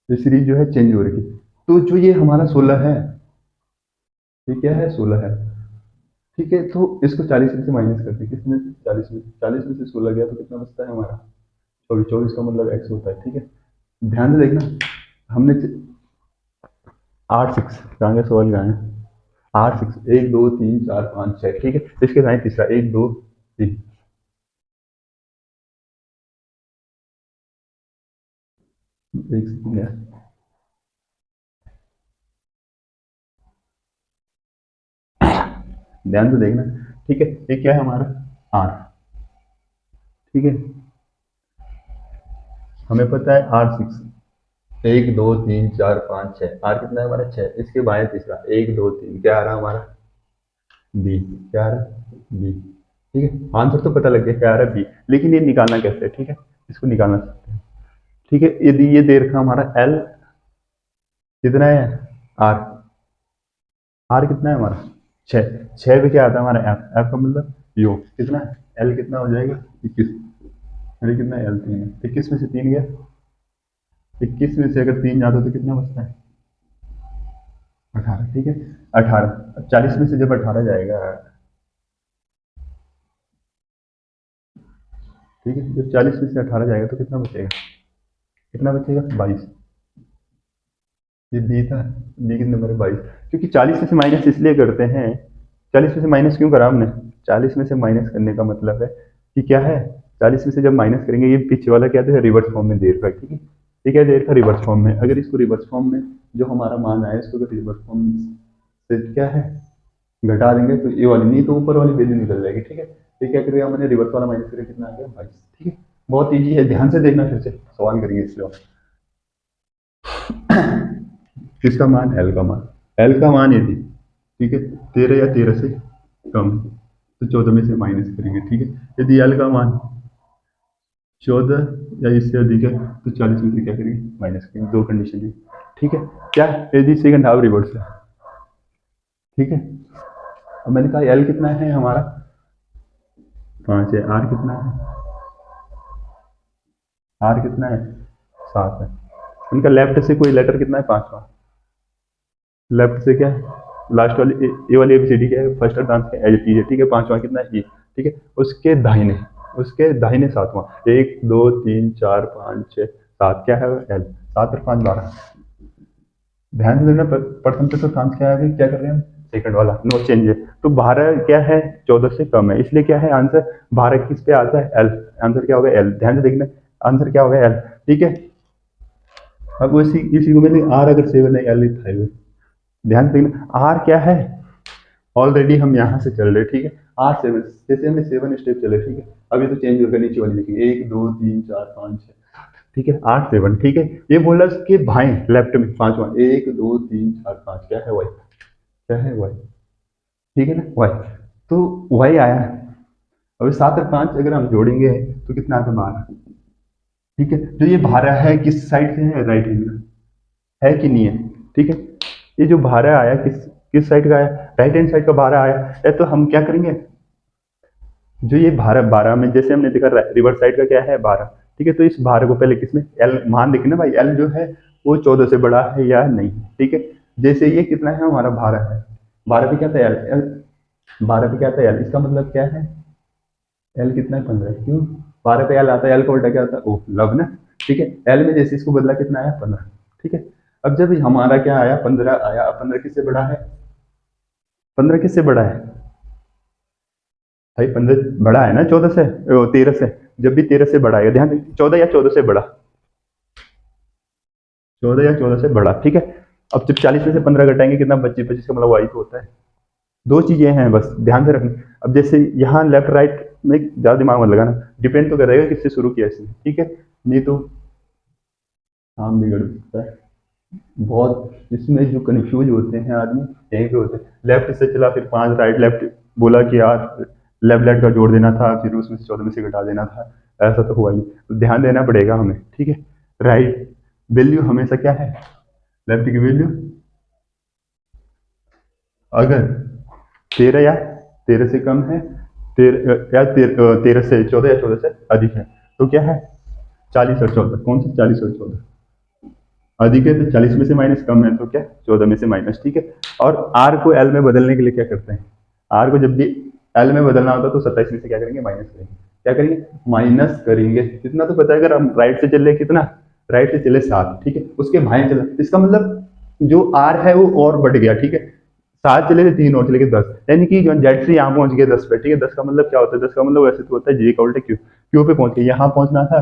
ये सीरीज जो है चेंज हो रही है, तो जो ये हमारा 16 है, ये क्या है, 16 है, ठीक है। तो इसको 40 में से माइनस करते हैं, किसमें से, 40 में से 16 गया तो कितना बचता है हमारा, 24, 24 का मतलब एक्स होता है, ठीक है। ध्यान से देखना, हमने 8 6 कहाँ गया, सवाल कहाँ है, 8 6, 1 2 3 4 5 6, ठीक है। इसके साथ तीसरा, 1 2 3, एक सेकंड यार, ध्यान से देखना। ठीक है, ये क्या है हमारा आर। ठीक है, हमें पता है आर 6, 1 2 3 4 5 6, आर कितना है हमारा 6, इसके बाएं तीसरा 1 2 3 क्या आ रहा है हमारा बी, क्या आ रहा है बी। ठीक है, आंसर तो पता लग गया क्या आ रहा है बी, लेकिन ये निकालना कैसे है, ठीक है, इसको निकालना सकते हैं। ठीक है, यदि ये दे रखा हमारा एल कितना है, आर, आर कितना है हमारा 6, 6 पे क्या आता है हमारा एफ, एफ का मतलब योग कितना है, एल कितना हो जाएगा 21, अरे कितना है एल 3 है, 21 में से 3 गया, 21 में से अगर 3 जाता तो कितना बचता है 18। ठीक है, 18, 40 में से जब 18 जाएगा, ठीक है, जब 40 में से 18 जाएगा तो कितना बचेगा, कितना बचेगा 22। ये बी था, बी कितने नंबर है 22, क्योंकि 40 में से माइनस इसलिए करते हैं, 40 में से माइनस क्यों करा हमने, 40 में से माइनस करने का मतलब है कि क्या है, 40 में से जब माइनस करेंगे, ये पीछे वाला क्या था रिवर्स फॉर्म में दे रखा है, ठीक है, ये क्या दे रखा है रिवर्स फॉर्म में, अगर इसको रिवर्स फॉर्म में जो हमारा मान आया इसको अगर रिवर्स फॉर्म से क्या है घटा देंगे तो ये वाली नहीं तो ऊपर वाली वैल्यू निकल जाएगी। ठीक है, तो क्या करेगा मैंने रिवर्स वाला माइनस करके कितना आ गया 22। ठीक है, बहुत ईजी है, ध्यान से देखना, फिर से सवाल करेंगे इसलिए। किसका मान, एल का मान, एल का मान यदि ठीक है 13 या 13 से कम तो 14 में से माइनस करेंगे। ठीक है, यदि एल का मान 14 या इससे अधिक है तो 40 में से क्या करेंगे माइनस करेंगे, दो कंडीशन है। ठीक है, क्या यदि सेकंड हाफ रिवर्स है। ठीक है, अब मैंने कहा एल कितना है हमारा 5 है, आर कितना है, आर कितना है 7 है, इनका लेफ्ट से कोई लेटर कितना है 5वां, लेफ्ट से क्या है लास्ट वाली ए वाली एबीसीडी क्या है फर्स्ट अर्धांश का एज टी है। ठीक है, 5वां कितना है ई। ठीक है, उसके दाहिने 7वां 1 2 3 4 5 6 7 क्या है एल, 7 और 5 12। ध्यान से देखना, प्रथम चतुर्थांश क्या है, क्या कर रहे हैं हम सेकंड वाला, नो चेंज है, तो 12 क्या है 14 से कम है, इसलिए क्या है आंसर 12 किस पे आता है एल, आंसर क्या होगा एल, ध्यान से देखना आंसर क्या होगा एल। ठीक है, अब इसी को मैंने आर अगर 7 है एल 5 है, ध्यान से देखना आर क्या है, ऑलरेडी हम यहाँ से चल रहे। ठीक है, आर 7 जैसे हमने 7 स्टेप चले। ठीक है, अब ये तो चेंज होकर नीचे वाली लिखेंगे 1 2 3 4 5 6। ठीक है, 8 7। ठीक है, ये बोला उसके भाई लेफ्ट में 5वां 1 2 3 4 5 क्या है वाई, क्या है वाई। ठीक है ना वाई, तो वाई आया। अब 7 और 5 अगर हम जोड़ेंगे तो कितना आता है 12। ठीक है, जो ये 12 है किस साइड से है, राइट हैंड है कि नहीं है। ठीक है, ये जो 12 आया किस किस साइड का आया, राइट हैंड साइड का 12 आया है, तो हम क्या करेंगे, जो ये 12 में जैसे हमने देखा रिवर्स साइड का क्या है 12। ठीक है, तो इस 12 को पहले किसमें एल मान देखें ना भाई, एल जो है वो 14 से बड़ा है या नहीं। ठीक है, जैसे ये कितना है हमारा 12 है, 12 पे क्या था एल, 12 पे क्या था एल, इसका मतलब क्या है एल कितना है 15, क्यों 12 पे एल आता है, एल का उल्टा क्या आता है ओ लव ना। ठीक है, एल में जैसे इसको बदला कितना आया 15। ठीक है, अब जब हमारा क्या आया 15 आया, अब 15 किससे बड़ा है, 15 किससे बड़ा है भाई, 15 बड़ा है ना 14 से, 13 से, जब भी 13 से बड़ा है ध्यान 14 या 14 से बड़ा, 14 या 14 से बड़ा। ठीक है, अब जब 40 में से 15 घटाएंगे कितना 25, 25 का मतलब वाई तो होता है। दो चीजें हैं बस ध्यान से रखना। अब जैसे यहाँ लेफ्ट राइट में ज्यादा दिमाग मत लगाना, डिपेंड तो करेगा किससे शुरू किया इसने। ठीक है, नहीं तो काम बिगड़ सकता है बहुत, इसमें जो कंफ्यूज होते हैं आदमी यहीं पे होते हैं। लेफ्ट से चला फिर 5 राइट लेफ्ट बोला कि यार लेफ्ट लेफ्ट का जोड़ देना था, फिर उसमें से 14 में से घटा देना था, ऐसा तो हुआ ही। तो ध्यान देना पड़ेगा हमें। ठीक है, राइट वैल्यू हमेशा क्या है, लेफ्ट की वैल्यू अगर 13 या 13 से कम है, 13 से 14 या 14 से अधिक है तो क्या है 40 और 14, कौन सा 40 और 14 अधिक है तो 40 में से माइनस, कम है तो क्या 14 में से माइनस। ठीक है, और आर को एल में बदलने के लिए क्या करते हैं, आर को जब भी एल में बदलना होता है तो 27 में से क्या करेंगे माइनस करेंगे, क्या करेंगे माइनस करेंगे। कितना तो पता है, अगर हम राइट से चले कितना, राइट से चले 7। ठीक है, उसके भाई चला, इसका मतलब जो आर है वो और बढ़ गया। ठीक है, 7 चले थे 3 और चले गए 10, यानी कि जेड से यहाँ पहुंच गए 10 पे। ठीक है, 10 का मतलब क्या होता है, 10 का मतलब वैसे तो होता है जे का उल्टा क्यू, क्यू पे पहुंच गए, यहाँ पहुंचना था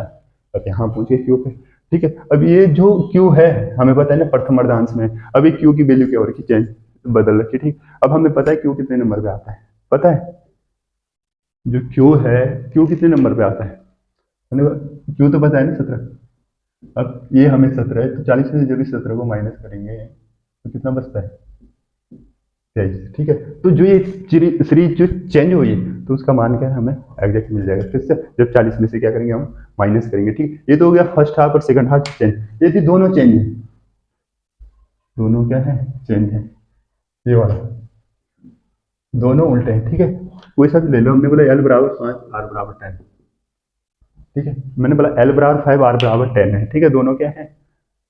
अब यहाँ पहुंच गए क्यू पे। ठीक है, अब ये जो क्यू है हमें पता है ना प्रथम अर्धांश में, अभी क्यू की वैल्यू क्या हो रखी चेंज बदल रखी। ठीक, अब हमें पता है क्यू कितने नंबर पे आता है, पता है जो क्यू है, क्यू कितने नंबर पे आता है? मैंने क्यू तो पता है ना 17। अब ये हमें 17 है, तो 40 में से जब इस 17 को माइनस करेंगे तो कितना बचता है? 23। ठीक है, तो जो ये सीरीज जो चेंज हुई है तो उसका मान क्या है, हमें एग्जैक्ट मिल जाएगा। फिर से जब 40 में से क्या करेंगे हम, माइनस करेंगे। ठीक है, ये तो हो गया फर्स्ट हाफ और सेकंड हाफ चेंज। ये थी दोनों चेंज है, दोनों क्या है, चेंज है। ये वाला दोनों उल्टे हैं। ठीक है, वही सब ले लो। हमने बोला एल बराबर 5 आर बराबर 10। ठीक है, मैंने बोला एल बराबर 5 आर बराबर 10 है। ठीक है, दोनों क्या है,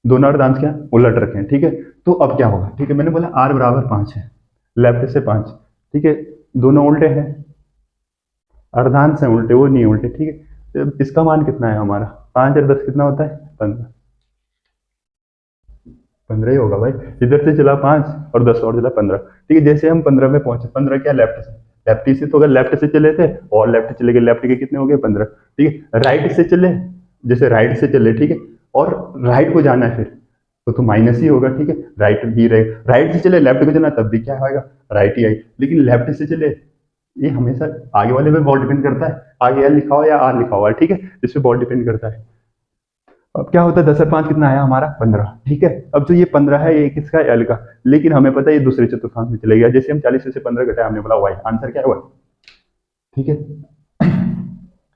दोनों अर्धांश क्या उलट रखे हैं। ठीक है, तो अब क्या होगा? ठीक है, मैंने बोला आर बराबर 5 है, लेफ्ट से 5। ठीक है, दोनों उल्टे हैं, अर्धांश है उल्टे, वो नहीं उल्टे। ठीक है, तो इसका मान कितना है हमारा? 5 और 10 कितना होता है? 15। 15 ही होगा भाई, इधर से चला 5 और 10 और चला 15। ठीक है, जैसे हम 15 में पहुंचे, 15 क्या लेफ्ट से, लेफ्टी से, तो अगर लेफ्ट से चले थे और लेफ्ट चले गए, लेफ्ट के कितने हो गए? 15। ठीक है, राइट से चले, जैसे राइट से चले, ठीक है, और राइट को जाना है फिर तो माइनस ही होगा। ठीक है, राइट ही रहेगा। राइट से चले लेफ्ट को जाना तब भी क्या आएगा? राइट ही आएगी। लेकिन लेफ्ट से चले, ये हमेशा आगे वाले पे बहुत डिपेंड करता है, आगे एल लिखा हो या आर लिखा हुआ है। ठीक है, इस पे बहुत डिपेंड करता है। अब क्या होता है, 10 और 5 कितना आया हमारा? 15। ठीक है, अब जो ये 15 है ये किसका? एल का। लेकिन हमें पता है ये दूसरे चतुर्थांश में चले गया। जैसे हम 40 में से 15 घटाया, हमने बोला वाई, आंसर क्या हुआ? ठीक है,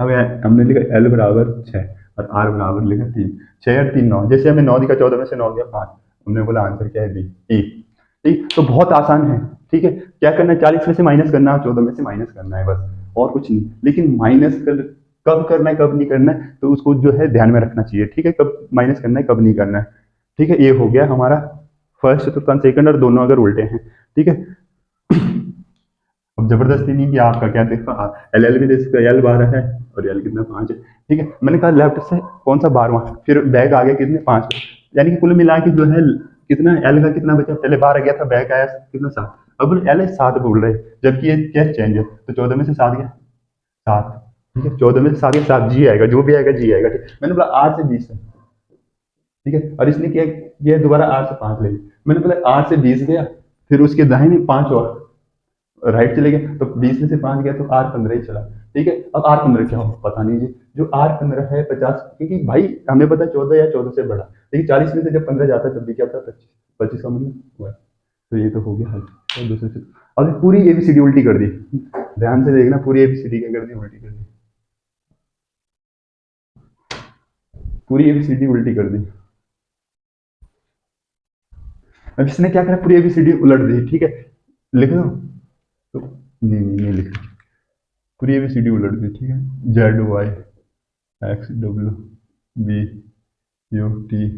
अब हमने लिखा एल बराबर 6 और आर बराबर लिखा 3। 6 और 3 9, जैसे हमें 9 दिखा, 14 में से 9 गया 5, हमने बोला आंसर क्या है? बी, ई। ठीक, तो बहुत आसान है। ठीक है, क्या करना है? 40 में से माइनस करना है, 14 में से माइनस करना है, बस और कुछ नहीं। लेकिन माइनस कर कब करना है, कब नहीं करना है, तो उसको जो है ध्यान में रखना चाहिए। ठीक है, कब माइनस करना है, कब नहीं करना है। ठीक है, ये हो गया हमारा फर्स्ट चतुर्थांश, सेकंड, और दोनों अगर उल्टे हैं। ठीक है, अब जबरदस्ती नहीं कि आपका क्या देखो, एल एल भी दे सकते, एल 12 है और एल कितना? 5 है। ठीक है, मैंने कहा लेफ्ट से कौन सा 12वां, फिर बैक आ गया कितने? 5। यानी कि कुल मिला के जो है कितना, एल का कितना बचा? पहले 12 गया था, बैक आया कितना? 7। अब एल 7 बोल रहे, जबकि ये क्या चेंज है, तो 14 में से 7 गया 7। ठीक है, 14 में से 7 गया 7, जी आएगा, जो भी आएगा जी आएगा। ठीक, मैंने बोला 8 से 20 है। ठीक है, और इसने क्या किया, दोबारा 8 से 5 ले लिया। मैंने बोला 8 से 20 गया, फिर उसके दाहिने 5 और राइट चले गए, तो 20 में से 5 गया तो आर 15 ही चला। ठीक है, अब आर 15 क्या हो पता नहीं जी। जो आर 15 है 50, क्योंकि भाई हमें पता 14 या 14 से बड़ा, लेकिन 40 में से जब 15 जाता है तब भी क्या होता है? 25। 25 का मतलब हुआ। तो ये तो हो गया हल। तो दूसरे से अब पूरी एबीसीडी उल्टी कर दी, ध्यान से देखना, पूरी एबीसीडी क्या कर दी? उल्टी कर दी, पूरी एबीसीडी उल्टी कर दी। अब इसने क्या करा, पूरी एबीसीडी उलट दी। ठीक है, लिख दो तो, नहीं लिख, पूरी एबीसीडी उलट दी। ठीक है, Z Y X W V U T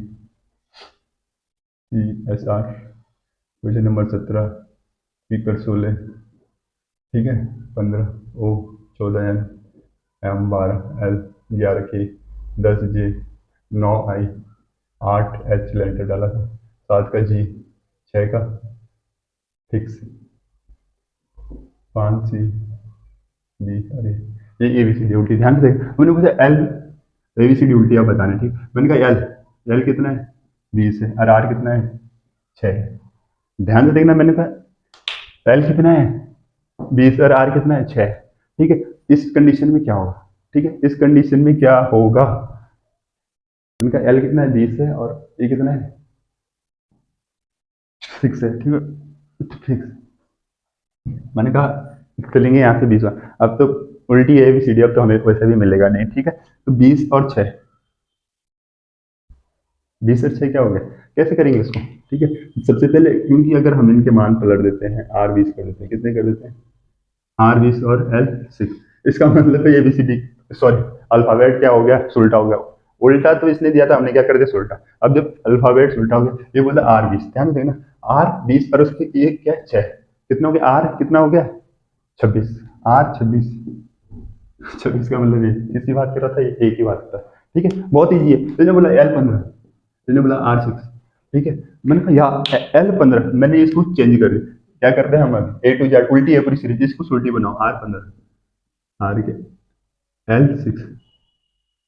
C S R, question number 17, speaker 16। ठीक है, 15 ओ, 14 एम, एम 12 एल, 11 के, 10 जे, 9 आई, 8 एच लेंटर डाला था, 7 का जी, 6 का फिक्स, 5 सी बी। अरे ये एबीसीडी उल्टी, ध्यान से देख, मैंने पूछा एल एबीसीडी उल्टी आप बताना। ठीक, मैंने कहा एल, एल कितना है? 20 है, और आर कितना है? 6 है। ध्यान से देखना, मैंने कहा एल कितना है? 20 और आर कितना है? 6। ठीक है, इस कंडीशन में क्या होगा? ठीक है, इस कंडीशन में क्या होगा? मैंने कहा एल कितना है? 20 है, और ये कितना है? 6 है। ठीक है, फिक्स। मैंने कहा चलेंगे यहाँ से 20। अब तो उल्टी है भी सीढ़ी, अब तो हमें वैसे भी मिलेगा नहीं। ठीक है, तो 20 और 6, 20 और 6 क्या हो गया? कैसे करेंगे इसको? ठीक है, सबसे पहले क्योंकि अगर हम इनके मान पलट देते हैं, आर 20 कर देते हैं, कितने कर देते हैं? आर 20 और एल 6। इसका मतलब है ये B C D, sorry alphabet क्या हो गया? उल्टा हो गया। उल्टा तो इसने दिया था, हमने क्या कर दिया? उल्टा। अब जब अल्फाबेट उल्टा हो गया, ये बोला आर 20, ध्यान देना, आर 20 और उसके ये क्या? 6। कितना हो गया? आर कितना हो गया? 26। आर 26, 26 का मतलब ये किसकी बात कर रहा था? ये एक ही बात कर रहा था। ठीक है, बहुत ईजी है। तो बोला एल 15, मैंने बोला आर 6। ठीक है, मैंने कहा यार एल 15, मैंने इसको चेंज कर दिया। क्या करते हैं हम? अभी ए टू जेड उल्टी है पूरी सीरीज, इसको उल्टी बनाओ, आर 15, आर के एल 6।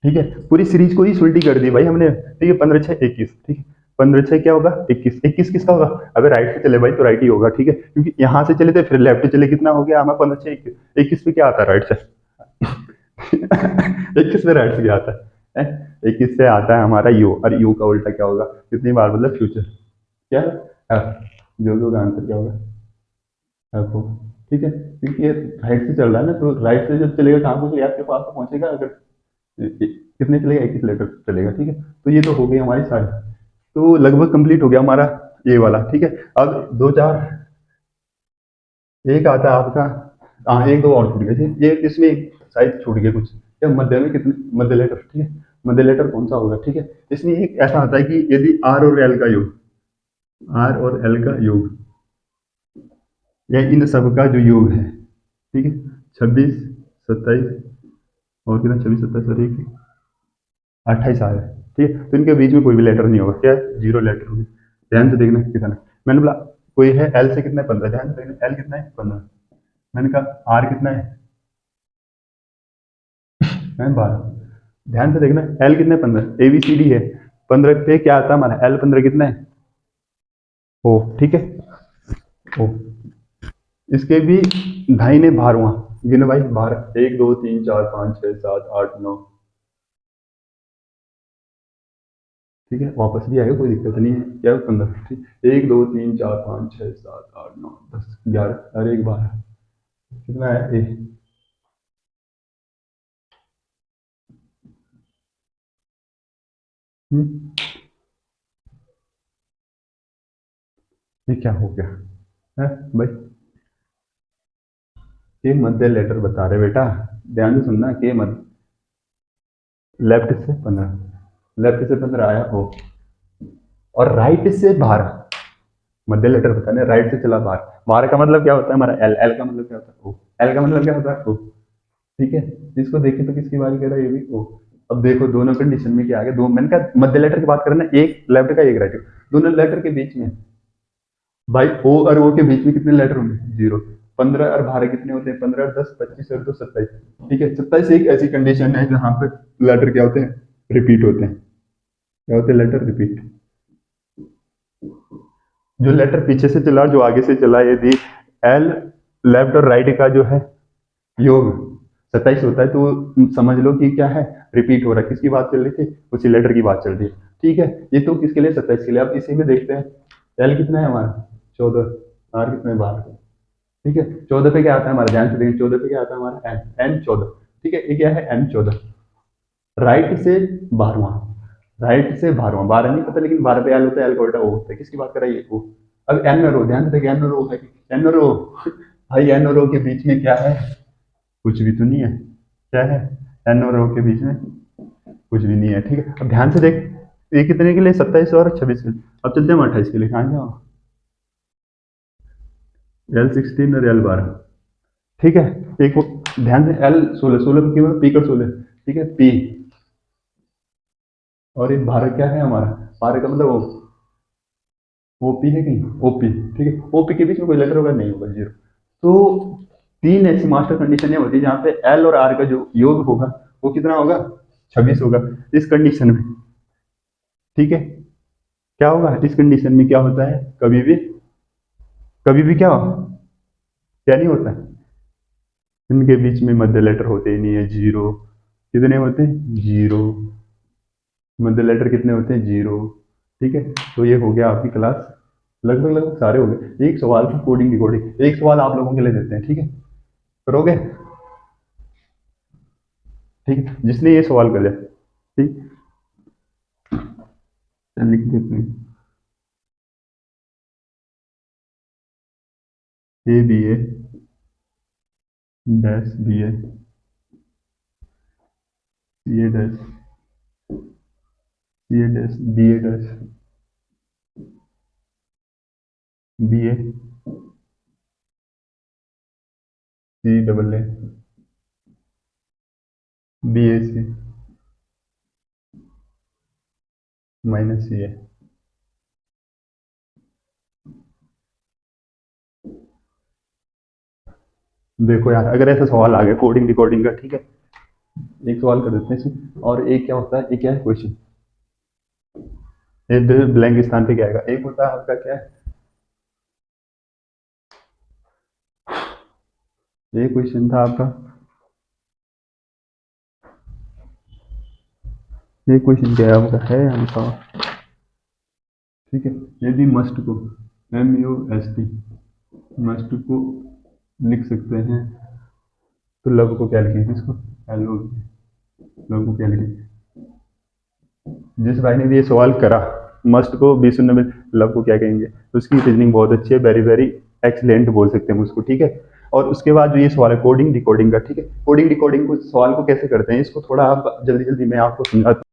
ठीक है, पूरी सीरीज को ही उल्टी कर दी भाई हमने। ठीक है, 15 6 21। ठीक है, 15 6 क्या होगा 21, 21 किसका होगा? अगर राइट से चले भाई तो राइट ही होगा, ठीक है, क्योंकि यहाँ से चले थे फिर लेफ्ट चले, कितना हो गया हमें 15 6 21, 21 पे क्या आता है राइट से? 21 पे राइट से क्या आता है? 21 से आता है हमारा यू, और यू का उल्टा क्या होगा? कितनी बार मतलब फ्यूचर, क्या है? जो भी होगा आंसर क्या होगा? आपको, ठीक है, क्योंकि ये राइट से चल रहा है ना, तो राइट से जब चलेगा कहाँ पहुंचेगा? आपके पास तो पहुंचेगा। अगर कितने चलेगा? 21 लेटर चलेगा, ठीक है। तो ये तो हो गई हमारी सारी, तो लगभग कंप्लीट हो गया हमारा ये वाला, ठीक है। अब दो चार, एक आता है आपका, हाँ एक दो और छूट गए थे ये, इसमें एक साइज छूट गया कुछ, या मध्य में कितने मध्य लेटर, ठीक है, मध्य लेटर कौन सा होगा, ठीक है। इसमें एक ऐसा आता है कि यदि आर और एल का योग, आर और एल का योग, या इन सब का जो योग है, ठीक है, 26 27 और कितना, 26 27 और एक 28 आ रहा है, ठीक है। तो इनके बीच में कोई भी लेटर नहीं होगा, क्या है? जीरो लेटर होगी। ध्यान से देखना कितना, मैंने बोला कोई है एल से कितना है 15, ध्यान से देखना एल कितना है 15, मैंने कहा आर कितना है, मैं 12, ध्यान से देखना एल कितना है 15, ए बी सी डी है, 15 पे क्या आता है हमारा एल, 15 कितना है ओ, ठीक है ओ। इसके भी दाहिने भारवां गिनो भाई, बार 1 2 3 4 5 6 7 8 9, ठीक है, वापस भी आएगा, कोई दिक्कत नहीं है, क्या 15, ठीक, 1 2 3 4 5 6 7 8 9 10 11 अरे एक 12, कितना है ए, हम्म, ये क्या हो गया है भाई? के मध्य लेटर बता रहे बेटा, ध्यान से सुनना, के मध्य, लेफ्ट से 15, लेफ्ट से 15 आया हो, और राइट से 12, मध्य लेटर बताने, राइट से चला बाहर, बाहर का मतलब क्या होता है हमारा एल, एल का मतलब क्या होता है ओ, एल का मतलब क्या होता है ओ, ठीक है। इसको देखें तो किसकी बारी कह रहा है, ये भी ओ। अब देखो दोनों कंडीशन में क्या आ गया, दो मैंने कहा मध्य लेटर की बात करें ना, एक लेफ्ट का एक राइट का, दोनों लेटर के बीच में भाई ओ और ओ के बीच में कितने लेटर होंगे? जीरो। 15 और 12 कितने होते हैं? 15 और 10 25 और 2 27, ठीक है। 27 एक ऐसी कंडीशन है जहां पे लेटर क्या होते हैं? रिपीट होते हैं। क्या होते हैं? Letter repeat. जो लेटर पीछे से चला और जो आगे से चला, यदि एल लेफ्ट और राइट का जो है योग 27 होता है, तो समझ लो कि क्या है? रिपीट हो रहा है। किसकी बात चल रही थी? उसी लेटर की बात चल रही है, ठीक है। ये तो किसके लिए? 27 के लिए। अब इसी में देखते हैं एल कितना है हमारा 14, आर कितना है 12, ठीक है। 14 पे क्या आता है हमारा? ध्यान से देखें 14 पे क्या आता है हमारा? एन, एन 14, ठीक है। ये क्या है? एन 14, राइट से 12वां, राइट से 12वां, 12 नहीं पता, लेकिन 12 पे एल होता है, एल का उल्टा ओ होता है। किसकी बात कर रहा है? ये ओ। अब एन और ओ, ध्यान से देखें एन और ओ है, एन और ओ भाई, एन और ओ के बीच में क्या है? कुछ भी तो नहीं है। क्या है? एन और ओ के बीच में कुछ भी नहीं है, ठीक है। अब ध्यान से देख, ये कितने के लिए? 27 और 26 के लिए। अब चलते हैं 28 के लिए, कहाँ जाओ? एल 16 और एल 12, ठीक है। एक ध्यान से एल 16, 16 की मतलब पी का 16, ठीक है, पी। और एक भारत क्या है हमारा? भारत का मतलब ओपी है कहीं? ओपी, ठीक है। ओपी के बीच में कोई लेटर होगा? नहीं होगा, जीरो। तो तीन ऐसी मास्टर कंडीशन होती है जहां पे एल और आर का जो योग होगा वो कितना होगा? 26 होगा। इस कंडीशन में, ठीक है, क्या होगा? इस कंडीशन में क्या होता है? कभी भी क्या हो, क्या नहीं होता है? इनके बीच में मध्य लेटर होते ही नहीं है, जीरो। कितने होते हैं? जीरो। मध्य लेटर कितने होते हैं? जीरो, ठीक है। तो ये हो गया आपकी क्लास, लगभग लगभग सारे हो गए। एक सवाल था कोडिंग डिकोडिंग, एक सवाल आप लोगों के लिए देते हैं, ठीक है, करोगे? ठीक है, जिसने ये सवाल कर लिया, ठीक, लिख देते हैं, A B A dash B A C A dash C A dash B A dash B A C double A B A C minus C A. देखो यार, अगर ऐसा सवाल आ गया कोडिंग डिकोडिंग का, ठीक है, एक सवाल कर देते हैं इसमें, और एक क्या होता है, एक क्या है क्वेश्चन, ये ब्लैंक स्थान पे क्या आएगा, एक होता है आपका क्या है, ये क्वेश्चन था आपका, ये क्वेश्चन क्या है आपका, है आंसर। ठीक है, यदि मस्ट को, MUST, मस्ट को लिख सकते हैं, तो लव को क्या लिखेंगे, इसको LO, लव को क्या लिखेंगे। जिस भाई ने भी ये सवाल करा, मस्ट को 20 में लव को क्या कहेंगे, उसकी रीजनिंग बहुत अच्छी है, वेरी वेरी एक्सलेंट बोल सकते हैं उसको। ठीक है, और उसके बाद जो ये सवाल है कोडिंग डिकोडिंग का, ठीक है, कोडिंग डिकोडिंग को सवाल को कैसे करते हैं, इसको थोड़ा आप जल्दी जल्दी मैं आपको समझाता हूँ।